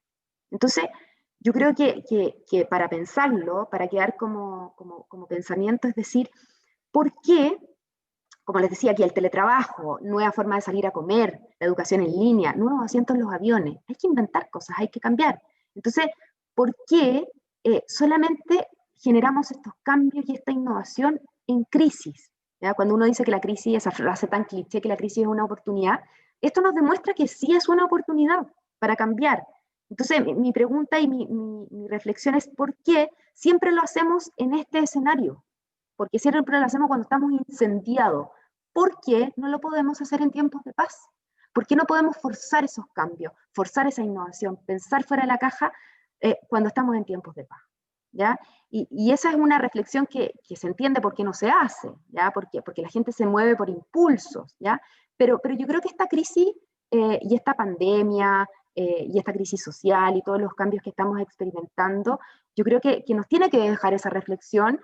Entonces, yo creo que para pensarlo, para quedar como pensamiento, es decir, ¿por qué, como les decía aquí, el teletrabajo, nueva forma de salir a comer, la educación en línea, nuevos asientos en los aviones? Hay que inventar cosas, hay que cambiar. Entonces, ¿por qué solamente generamos estos cambios y esta innovación en crisis? ¿Ya? Cuando uno dice que la crisis, esa frase tan cliché, que la crisis es una oportunidad, esto nos demuestra que sí es una oportunidad para cambiar. Entonces, mi pregunta y mi reflexión es, ¿por qué siempre lo hacemos en este escenario? Porque siempre lo hacemos cuando estamos incendiados. ¿Por qué no lo podemos hacer en tiempos de paz? ¿Por qué no podemos forzar esos cambios, forzar esa innovación, pensar fuera de la caja cuando estamos en tiempos de paz? ¿Ya? Y esa es una reflexión que se entiende por qué no se hace, ¿ya? Porque la gente se mueve por impulsos, ¿ya? Pero yo creo que esta crisis y esta pandemia y esta crisis social y todos los cambios que estamos experimentando, yo creo que nos tiene que dejar esa reflexión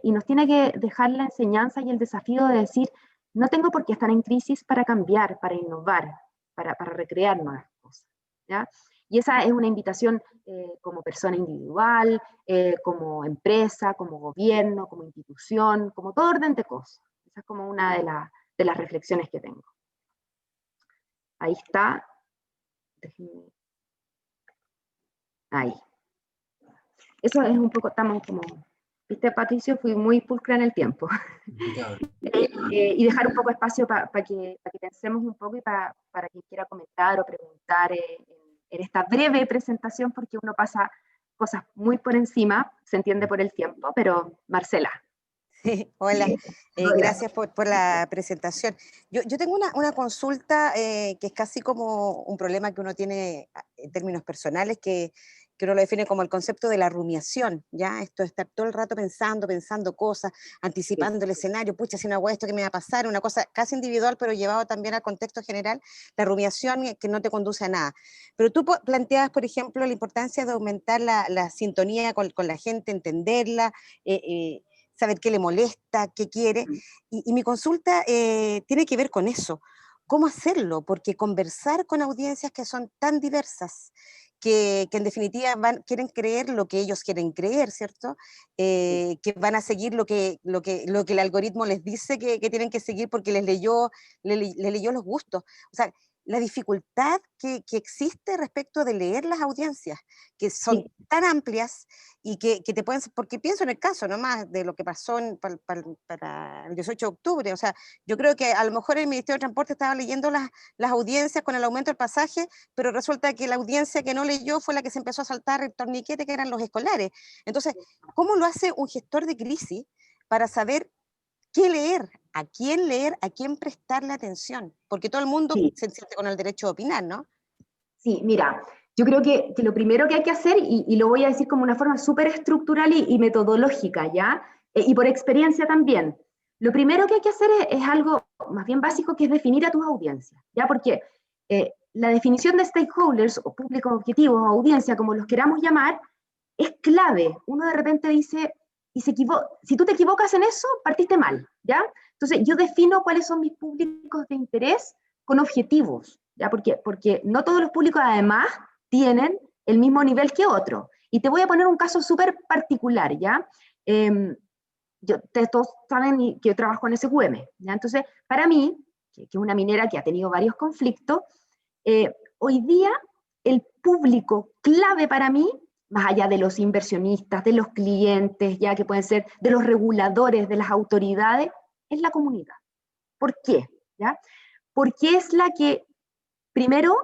y nos tiene que dejar la enseñanza y el desafío de decir, no tengo por qué estar en crisis para cambiar, para innovar, para recrear nuevas cosas, ¿ya? Y esa es una invitación como persona individual, como empresa, como gobierno, como institución, como todo orden de cosas. Esa es como una de las reflexiones que tengo. Ahí está. Ahí. Eso es un poco, estamos como, viste, Patricio, fui muy pulcra en el tiempo. Y dejar un poco de espacio para que pensemos un poco y para quien quiera comentar o preguntar en esta breve presentación, porque uno pasa cosas muy por encima, se entiende por el tiempo, pero Marcela. Sí, hola, gracias por la presentación. Yo tengo una consulta que es casi como un problema que uno tiene en términos personales, que uno lo define como el concepto de la rumiación, ¿ya? Esto de estar todo el rato pensando cosas, anticipando el escenario, pucha, si no hago esto, ¿qué me va a pasar? Una cosa casi individual, pero llevado también al contexto general, la rumiación que no te conduce a nada. Pero tú planteabas, por ejemplo, la importancia de aumentar la sintonía con la gente, entenderla, saber qué le molesta, qué quiere. Y mi consulta tiene que ver con eso. ¿Cómo hacerlo? Porque conversar con audiencias que son tan diversas, que en definitiva quieren creer lo que ellos quieren creer, ¿cierto? Que van a seguir lo que el algoritmo les dice que tienen que seguir porque les leyó los gustos. O sea, la dificultad que existe respecto de leer las audiencias, que son tan amplias y que te pueden, porque pienso en el caso nomás de lo que pasó para el 18 de octubre, o sea, yo creo que a lo mejor el Ministerio de Transporte estaba leyendo las audiencias con el aumento del pasaje, pero resulta que la audiencia que no leyó fue la que se empezó a saltar el torniquete, que eran los escolares. Entonces, ¿cómo lo hace un gestor de crisis para saber qué leer, a quién prestarle atención? Porque todo el mundo se siente con el derecho de opinar, ¿no? Sí, mira, yo creo que lo primero que hay que hacer, y lo voy a decir como una forma súper estructural y metodológica, ¿ya? Y por experiencia también, lo primero que hay que hacer es algo más bien básico, que es definir a tus audiencias, ¿ya? Porque la definición de stakeholders, o públicos objetivos, o audiencia, como los queramos llamar, es clave. Uno de repente dice, si tú te equivocas en eso, partiste mal, ¿ya? Entonces, yo defino cuáles son mis públicos de interés con objetivos, ¿ya? Porque no todos los públicos, además, tienen el mismo nivel que otros. Y te voy a poner un caso súper particular, ¿ya? Todos saben que yo trabajo en SQM, ¿ya? Entonces, para mí, que es una minera que ha tenido varios conflictos, hoy día el público clave para mí, más allá de los inversionistas, de los clientes, ya que pueden ser de los reguladores, de las autoridades, es la comunidad. ¿Por qué? ¿Ya? Porque es la que, primero,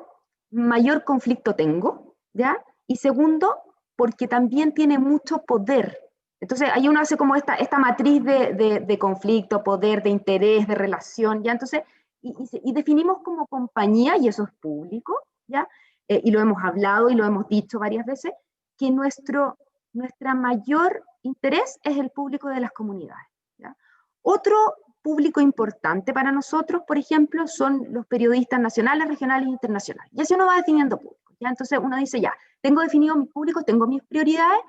mayor conflicto tengo, ¿ya? Y segundo, porque también tiene mucho poder. Entonces, ahí uno hace como esta matriz de conflicto, poder, de interés, de relación, ¿ya? Entonces, y definimos como compañía, y eso es público, ¿ya? Y lo hemos hablado y lo hemos dicho varias veces, que nuestra mayor interés es el público de las comunidades, ¿ya? Otro público importante para nosotros, por ejemplo, son los periodistas nacionales, regionales e internacionales. Y así uno va definiendo públicos, ¿ya? Entonces uno dice, ya, tengo definido mis públicos, tengo mis prioridades,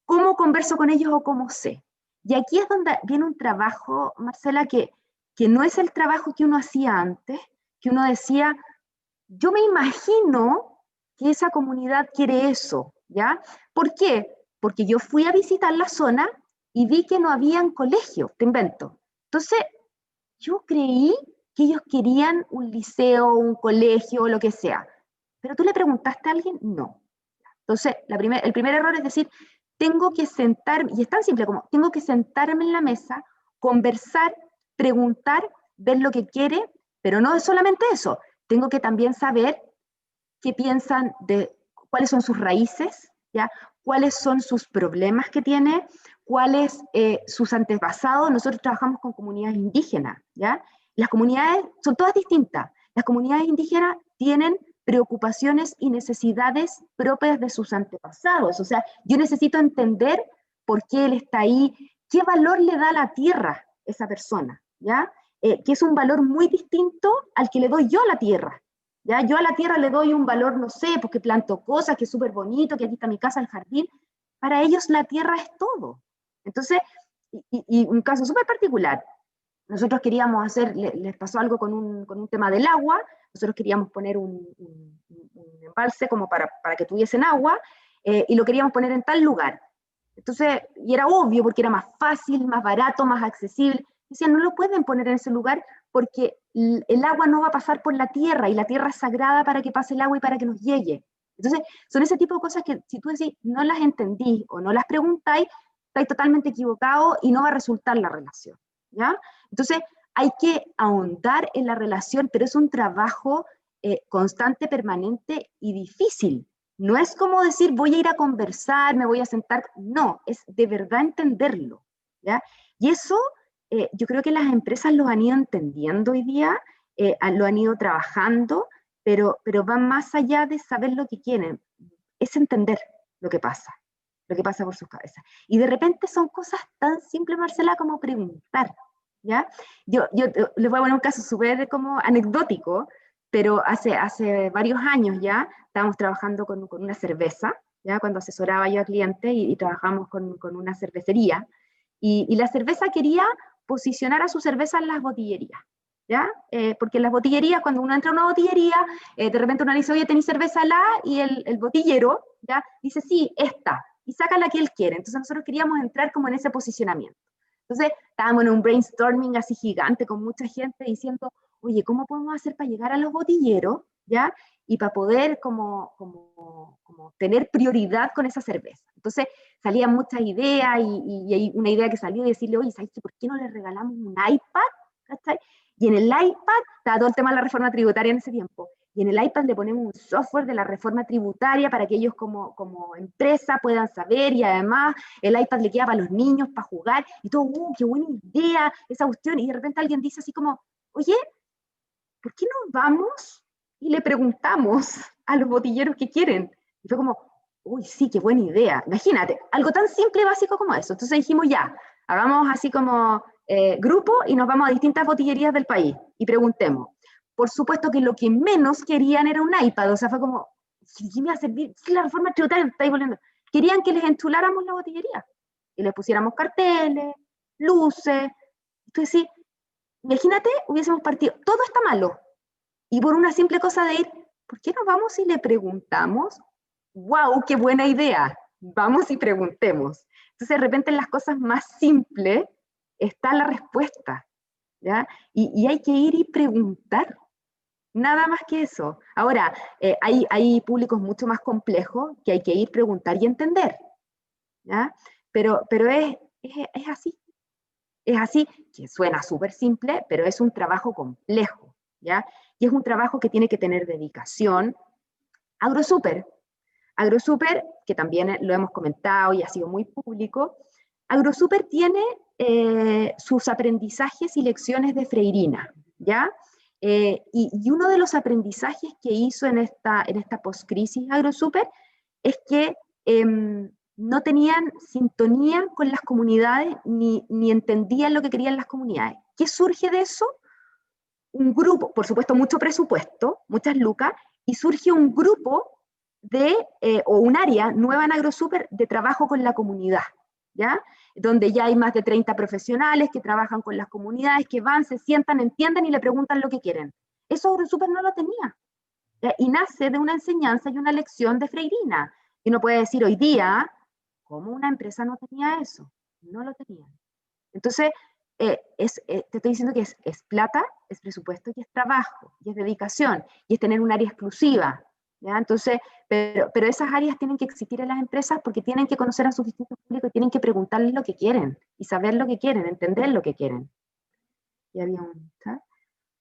¿cómo converso con ellos o cómo sé? Y aquí es donde viene un trabajo, Marcela, que no es el trabajo que uno hacía antes, que uno decía, yo me imagino que esa comunidad quiere eso, ¿ya? ¿Por qué? Porque yo fui a visitar la zona y vi que no habían colegio, te invento. Entonces, yo creí que ellos querían un liceo, un colegio, lo que sea. Pero tú le preguntaste a alguien, no. Entonces, el primer error es decir, tengo que sentarme, y es tan simple como, tengo que sentarme en la mesa, conversar, preguntar, ver lo que quiere, pero no es solamente eso, tengo que también saber qué piensan cuáles son sus raíces, ¿ya? Cuáles son sus problemas que tiene, cuáles sus antepasados. Nosotros trabajamos con comunidades indígenas, ¿ya? Las comunidades son todas distintas. Las comunidades indígenas tienen preocupaciones y necesidades propias de sus antepasados. O sea, yo necesito entender por qué él está ahí, qué valor le da a la tierra esa persona, ¿ya? Que es un valor muy distinto al que le doy yo a la tierra. ¿Ya? Yo a la tierra le doy un valor, no sé, porque planto cosas, que es súper bonito, que aquí está mi casa, el jardín. Para ellos la tierra es todo. Entonces, y un caso súper particular, nosotros queríamos hacer, les pasó algo con un tema del agua, nosotros queríamos poner un embalse como para que tuviesen agua, y lo queríamos poner en tal lugar. Entonces, y era obvio porque era más fácil, más barato, más accesible. Decían, no lo pueden poner en ese lugar porque el agua no va a pasar por la tierra y la tierra es sagrada para que pase el agua y para que nos llegue. Entonces, son ese tipo de cosas que si tú decís no las entendís o no las preguntáis, estáis totalmente equivocados y no va a resultar la relación, ¿ya? Entonces, hay que ahondar en la relación, pero es un trabajo constante, permanente y difícil. No es como decir voy a ir a conversar, me voy a sentar, no, es de verdad entenderlo, ¿ya? Y eso yo creo que las empresas lo han ido entendiendo hoy día, lo han ido trabajando, pero van más allá de saber lo que quieren, es entender lo que pasa por sus cabezas. Y de repente son cosas tan simples, Marcela, como preguntar, ¿ya? Yo les voy a poner un caso súper como anecdótico, pero hace varios años ya estábamos trabajando con una cerveza, ¿ya? Cuando asesoraba yo a clientes y trabajamos con una cervecería, y la cerveza quería posicionar a su cerveza en las botillerías, ¿ya? Porque en las botillerías, cuando uno entra a una botillería, de repente uno dice, oye, ¿tenés cerveza la? Y el botillero, ¿ya? Dice, sí, esta, y saca la que él quiere. Entonces nosotros queríamos entrar como en ese posicionamiento. Entonces estábamos en un brainstorming así gigante con mucha gente diciendo, oye, ¿cómo podemos hacer para llegar a los botilleros, ¿ya? Y para poder como tener prioridad con esa cerveza. Entonces salían muchas ideas y hay una idea que salió de decirle, oye, ¿sabes qué? ¿Por qué no le regalamos un iPad? ¿Cachai? Y en el iPad, estaba todo el tema de la reforma tributaria en ese tiempo, y en el iPad le ponemos un software de la reforma tributaria para que ellos como empresa puedan saber, y además el iPad le queda para los niños, para jugar, y todo, qué buena idea esa cuestión, y de repente alguien dice así como, oye, ¿por qué no vamos y le preguntamos a los botilleros qué quieren? Y fue como, uy, sí, qué buena idea. Imagínate, algo tan simple y básico como eso. Entonces dijimos, ya, hagamos así como grupo y nos vamos a distintas botillerías del país y preguntemos. Por supuesto que lo que menos querían era un iPad, o sea, fue como, ¿qué me va a servir? Si la reforma tributaria me estáis volviendo. Querían que les enchuláramos la botillería y les pusiéramos carteles, luces. Entonces, sí, imagínate, hubiésemos partido, todo está malo, y por una simple cosa de ir, ¿por qué no vamos y le preguntamos? ¡Wow, qué buena idea! Vamos y preguntemos. Entonces, de repente, en las cosas más simples está la respuesta, ¿ya? Y hay que ir y preguntar, Nada más que eso. Ahora, hay públicos mucho más complejos que hay que ir, preguntar y entender, ¿ya? Pero es así. Es así, que suena súper simple, pero es un trabajo complejo, ¿ya? Y es un trabajo que tiene que tener dedicación. AgroSuper, que también lo hemos comentado y ha sido muy público, AgroSuper tiene sus aprendizajes y lecciones de Freirina, ¿ya? Y uno de los aprendizajes que hizo en esta post-crisis AgroSuper es que no tenían sintonía con las comunidades ni entendían lo que querían las comunidades. ¿Qué surge de eso? Un grupo, por supuesto, mucho presupuesto, muchas lucas, y surge un grupo o un área nueva en AgroSuper de trabajo con la comunidad, ¿ya? Donde ya hay más de 30 profesionales que trabajan con las comunidades, que van, se sientan, entienden y le preguntan lo que quieren. Eso AgroSuper no lo tenía, ¿ya? Y nace de una enseñanza y una lección de Freirina. Y uno puede decir hoy día, ¿cómo una empresa no tenía eso? No lo tenía. Entonces, te estoy diciendo que es plata, es presupuesto y es trabajo, y es dedicación, y es tener un área exclusiva, ¿ya? Entonces, pero esas áreas tienen que existir en las empresas porque tienen que conocer a sus distintos públicos y tienen que preguntarles lo que quieren, y saber lo que quieren, entender lo que quieren. Y había ¿sabes?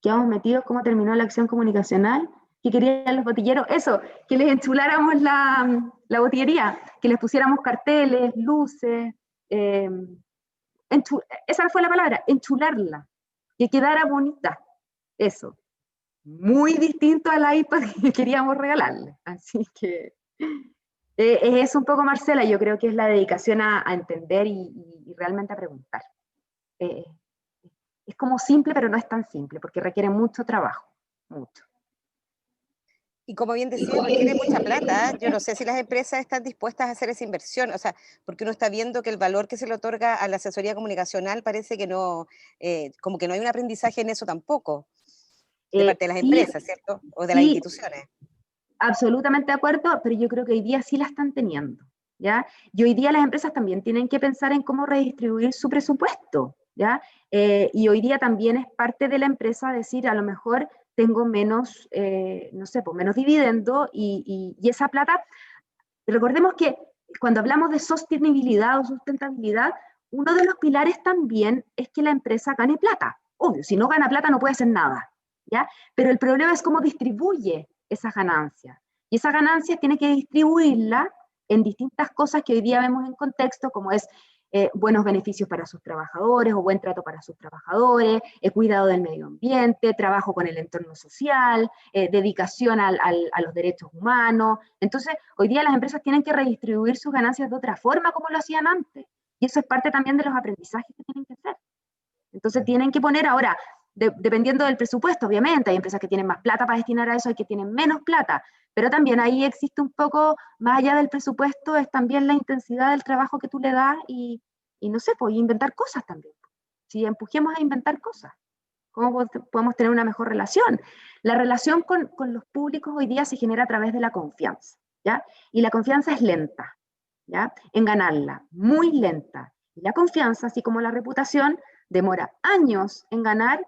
Quedamos metidos cómo terminó la acción comunicacional, que querían los botilleros, eso, que les enchuláramos la botillería, que les pusiéramos carteles, luces, esa fue la palabra, enchularla, que quedara bonita, eso. Muy distinto a la iPad que queríamos regalarle. Así que es un poco, Marcela, yo creo que es la dedicación a entender y realmente a preguntar. Es como simple, pero no es tan simple, porque requiere mucho trabajo, mucho. Y como bien decía, requiere mucha plata. Yo no sé si las empresas están dispuestas a hacer esa inversión, o sea, porque uno está viendo que el valor que se le otorga a la asesoría comunicacional parece que no, como que no hay un aprendizaje en eso tampoco, de parte de las Sí, empresas, ¿cierto? O de las sí, instituciones. absolutamente de acuerdo, pero yo creo que hoy día sí la están teniendo, ¿ya? Y hoy día las empresas también tienen que pensar en cómo redistribuir su presupuesto, ¿ya? Y hoy día también es parte de la empresa decir, a lo mejor tengo menos, no sé, pues menos dividendo y esa plata, recordemos que cuando hablamos de sostenibilidad o sustentabilidad, uno de los pilares también es que la empresa gane plata. Obvio, si no gana plata no puede hacer nada, ¿ya? Pero el problema es cómo distribuye esas ganancias. Y esas ganancias tiene que distribuirla en distintas cosas que hoy día vemos en contexto, como es buenos beneficios para sus trabajadores o buen trato para sus trabajadores, cuidado del medio ambiente, trabajo con el entorno social, dedicación a los derechos humanos. Entonces, hoy día las empresas tienen que redistribuir sus ganancias de otra forma como lo hacían antes. Y eso es parte también de los aprendizajes que tienen que hacer. Entonces tienen que poner ahora, dependiendo del presupuesto, obviamente, hay empresas que tienen más plata para destinar a eso, hay que tienen menos plata, pero también ahí existe un poco, más allá del presupuesto, es también la intensidad del trabajo que tú le das y no sé, pues inventar cosas también. Si empujemos a inventar cosas, ¿cómo podemos tener una mejor relación? La relación con los públicos hoy día se genera a través de la confianza, ¿ya? Y la confianza es lenta, ¿ya? En ganarla, muy lenta. Y la confianza, así como la reputación, demora años en ganar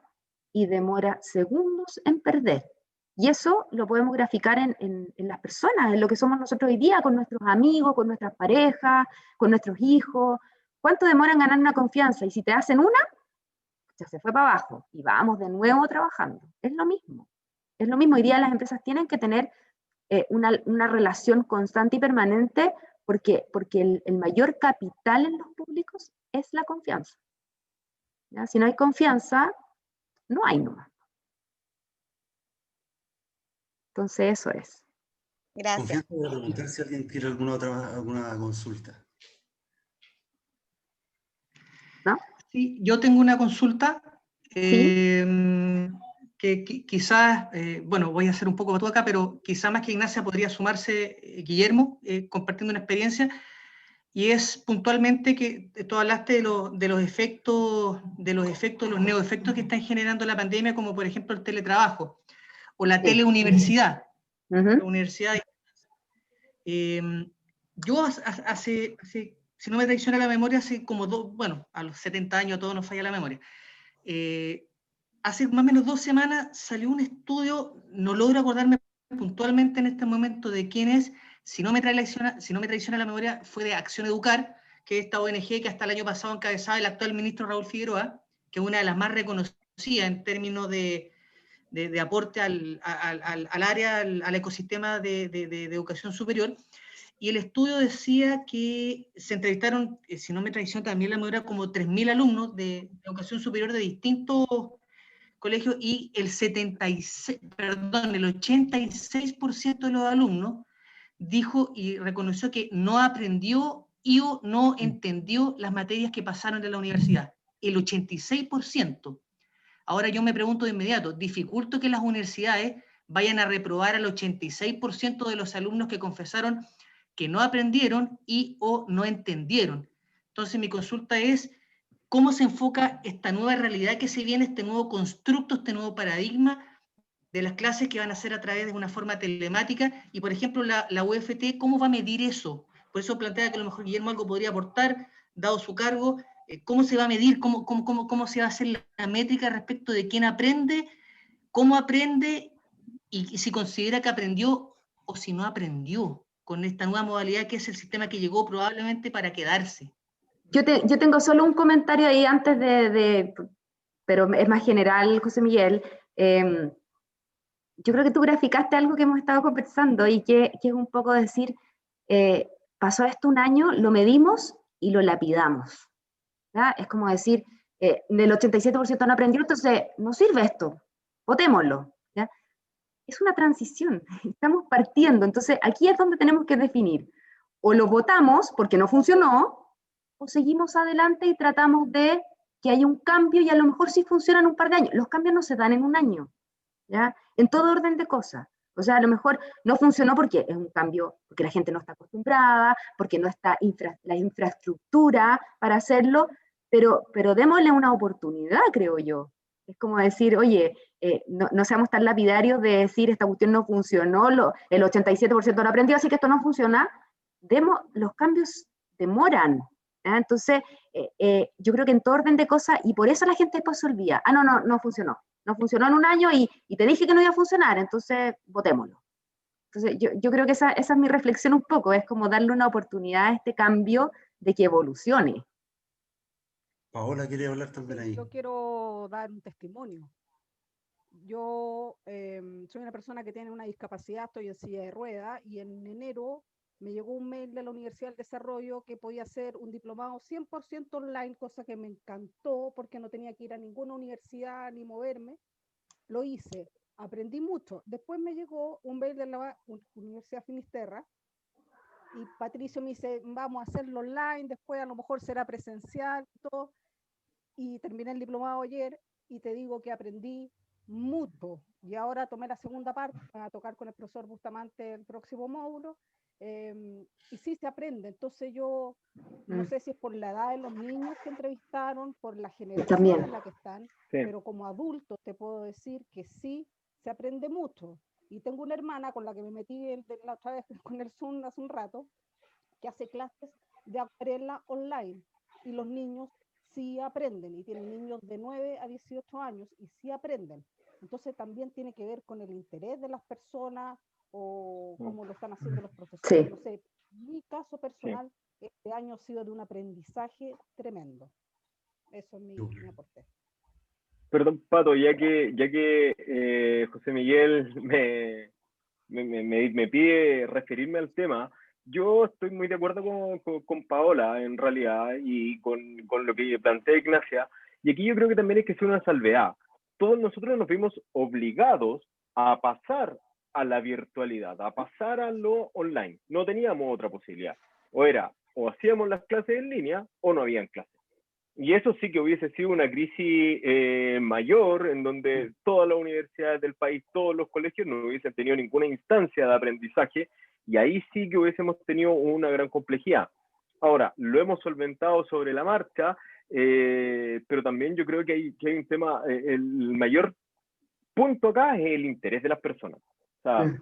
y demora segundos en perder. Y eso lo podemos graficar en las personas, en lo que somos nosotros hoy día, con nuestros amigos, con nuestras parejas, con nuestros hijos. ¿Cuánto demora en ganar una confianza? Y si te hacen una, ya se fue para abajo y vamos de nuevo trabajando. Es lo mismo. Es lo mismo. Hoy día las empresas tienen que tener una relación constante y permanente porque el mayor capital en los públicos es la confianza. ¿Ya? Si no hay confianza, no hay nomás. Entonces eso es. Gracias. Confianza de preguntar si alguien tiene alguna consulta. ¿No? Sí, yo tengo una consulta ¿Sí? que quizás, bueno, voy a hacer un poco patuaca, pero quizás más que Ignacia podría sumarse Guillermo, compartiendo una experiencia, y es puntualmente que tú hablaste de los efectos, los neoefectos que están generando la pandemia, como por ejemplo el teletrabajo o la teleuniversidad. La universidad. Yo hace, si no me traiciona la memoria, hace como a los 70 años, a todos nos falla la memoria. hace más o menos 2 semanas salió un estudio, no logro acordarme puntualmente en este momento de quién es, si no me traiciona la memoria, fue de Acción Educar, que es esta ONG que hasta el año pasado encabezaba el actual ministro Raúl Figueroa, que es una de las más reconocidas en términos de aporte al área, al ecosistema de educación superior. Y el estudio decía que se entrevistaron, si no me traiciona también la memoria, como 3.000 alumnos de educación superior de distintos colegios, y el 86% de los alumnos dijo y reconoció que no aprendió y o no entendió las materias que pasaron en la universidad. El 86%. Ahora yo me pregunto de inmediato, ¿dificulto que las universidades vayan a reprobar al 86% de los alumnos que confesaron que no aprendieron y o no entendieron? Entonces mi consulta es, ¿cómo se enfoca esta nueva realidad que se viene, este nuevo constructo, este nuevo paradigma de las clases que van a ser a través de una forma telemática? Y por ejemplo la UFT, ¿cómo va a medir eso? Por eso plantea que a lo mejor Guillermo algo podría aportar, dado su cargo. ¿Cómo se va a medir? ¿Cómo se va a hacer la métrica respecto de quién aprende, cómo aprende y si considera que aprendió o si no aprendió con esta nueva modalidad que es el sistema que llegó probablemente para quedarse? Yo tengo solo un comentario ahí antes pero es más general, José Miguel. Yo creo que tú graficaste algo que hemos estado conversando y que es un poco decir, pasó esto un año, lo medimos y lo lapidamos. ¿Ya? Es como decir, del 87% no aprendió, entonces no sirve esto, votémoslo. ¿Ya? Es una transición, estamos partiendo, entonces aquí es donde tenemos que definir, o lo votamos porque no funcionó, o seguimos adelante y tratamos de que haya un cambio y a lo mejor sí funciona en un par de años. Los cambios no se dan en un año, ¿ya? En todo orden de cosas. O sea, a lo mejor no funcionó porque es un cambio, porque la gente no está acostumbrada, porque no está la infraestructura para hacerlo, pero démosle una oportunidad, creo yo. Es como decir, oye, no seamos tan lapidarios de decir esta cuestión no funcionó, el 87% lo aprendió, así que esto no funciona. Los cambios demoran. ¿Ya? Entonces, yo creo que en todo orden de cosas, y por eso la gente después se olvida, no funcionó. No funcionó en un año y te dije que no iba a funcionar, entonces votémoslo. Entonces, yo creo que esa es mi reflexión un poco, es como darle una oportunidad a este cambio de que evolucione. Paola quiere hablar también ahí. Yo quiero dar un testimonio. Yo soy una persona que tiene una discapacidad, estoy en silla de ruedas, y en enero me llegó un mail de la Universidad del Desarrollo que podía hacer un diplomado 100% online, cosa que me encantó porque no tenía que ir a ninguna universidad ni moverme. Lo hice, aprendí mucho. Después me llegó un mail de la Universidad Finisterra y Patricio me dice, vamos a hacerlo online, después a lo mejor será presencial, todo. Y terminé el diplomado ayer y te digo que aprendí mucho. Y ahora tomé la segunda parte, a tocar con el profesor Bustamante el próximo módulo. Y sí se aprende. Entonces yo no sé si es por la edad de los niños que entrevistaron, por la generación en la que están, sí, pero como adulto te puedo decir que sí se aprende mucho. Y tengo una hermana con la que me metí la otra vez con el Zoom hace un rato, que hace clases de acuarela online. Y los niños sí aprenden, y tienen niños de 9 a 18 años y sí aprenden. Entonces también tiene que ver con el interés de las personas o cómo lo están haciendo los profesores. Sí. No sé, mi caso personal, sí, este año ha sido de un aprendizaje tremendo. Eso es mi aporte. Perdón, Pato, ya que José Miguel me pide referirme al tema, yo estoy muy de acuerdo con Paola, en realidad, y con lo que plantea Ignacia, y aquí yo creo que también hay que hacer una salvedad. Todos nosotros nos vimos obligados a pasar a la virtualidad, a pasar a lo online. No teníamos otra posibilidad. O hacíamos las clases en línea o no habían clases. Y eso sí que hubiese sido una crisis mayor, en donde todas las universidades del país, todos los colegios no hubiesen tenido ninguna instancia de aprendizaje, y ahí sí que hubiésemos tenido una gran complejidad. Ahora, lo hemos solventado sobre la marcha, pero también yo creo que hay un tema, el mayor punto acá es el interés de las personas. O sea,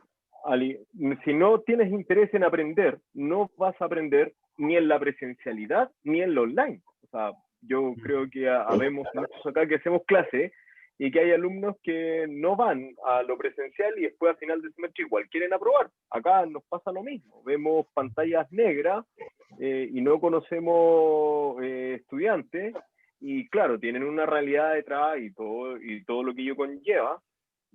si no tienes interés en aprender, no vas a aprender ni en la presencialidad ni en lo online. O sea, yo creo que habemos muchos acá que hacemos clase y que hay alumnos que no van a lo presencial y después a final de semestre igual quieren aprobar. Acá nos pasa lo mismo, vemos pantallas negras y no conocemos estudiantes, y claro, tienen una realidad detrás y todo lo que ello conlleva,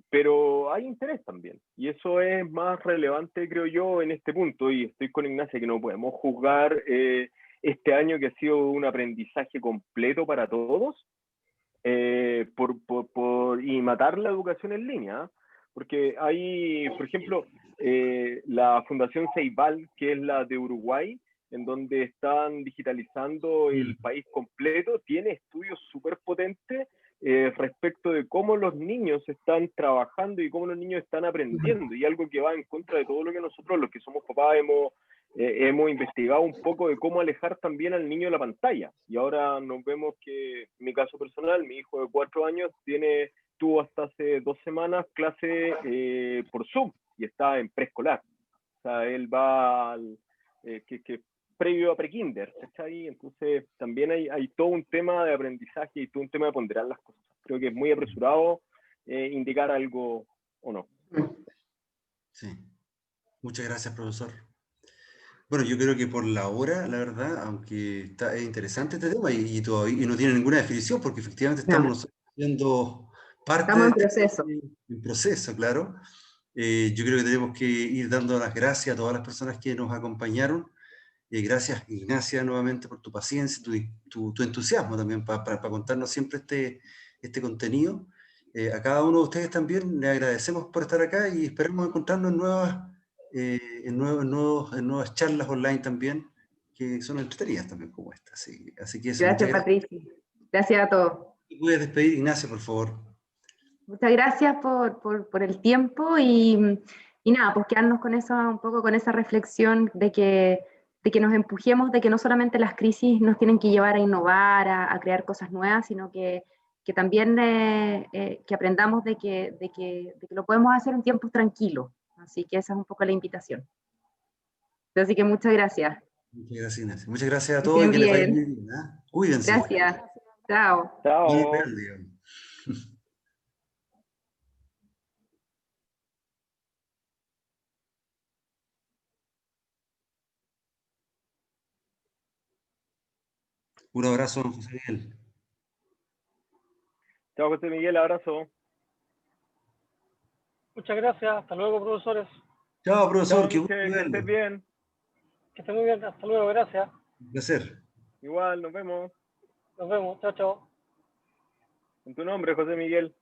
pero hay interés también, y eso es más relevante, creo yo, en este punto, y estoy con Ignacia, que no podemos juzgar este año que ha sido un aprendizaje completo para todos, y matar la educación en línea, porque hay, por ejemplo, la Fundación Ceibal, que es la de Uruguay, en donde están digitalizando el país completo, tiene estudios súper potentes respecto de cómo los niños están trabajando y cómo los niños están aprendiendo, y algo que va en contra de todo lo que nosotros, los que somos papás, hemos investigado un poco de cómo alejar también al niño de la pantalla. Y ahora nos vemos que, en mi caso personal, mi hijo de 4 años tuvo hasta hace 2 semanas clase por Zoom y está en preescolar. O sea, él va previo a prekinder, ¿cachai? Entonces también hay todo un tema de aprendizaje y todo un tema de ponderar las cosas. Creo que es muy apresurado indicar algo o no. Sí. Muchas gracias, profesor. Bueno, yo creo que por la hora, la verdad, aunque es interesante este tema y no tiene ninguna definición, porque efectivamente estamos nosotros siendo parte Estamos en de proceso. en proceso, claro. Yo creo que tenemos que ir dando las gracias a todas las personas que nos acompañaron. Gracias, Ignacia, nuevamente por tu paciencia, tu entusiasmo también para contarnos siempre este contenido. A cada uno de ustedes también le agradecemos por estar acá y esperamos encontrarnos en nuevas charlas online también, que son entretenidas también como esta. Así que eso, muchas Gracias, gracias. Patricio. Gracias a todos. ¿Te puedes despedir, Ignacia, por favor? Muchas gracias por el tiempo y nada, pues quedarnos con eso, un poco con esa reflexión de que nos empujemos, de que no solamente las crisis nos tienen que llevar a innovar, a crear cosas nuevas, sino que también que aprendamos de que lo podemos hacer en tiempos tranquilos. Así que esa es un poco la invitación. Así que muchas gracias. Muchas gracias, Ignacia. Muchas gracias a Que todos y estén que les vaya bien. muy bien. Cuídense. Gracias. Chao. Chao. Digamos. Un abrazo, José Miguel. Chao, José Miguel, abrazo. Muchas gracias, hasta luego, profesores. Chao, profesor, Chao, qué gusto Michelle, que verlo. estés bien. Que estén muy bien, hasta luego, gracias. Un placer. Igual, nos vemos. Nos vemos, chao, chao. En tu nombre, José Miguel.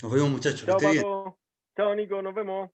Nos vemos, muchachos. Chao, Que esté bien. Pato. Chao, Nico, nos vemos.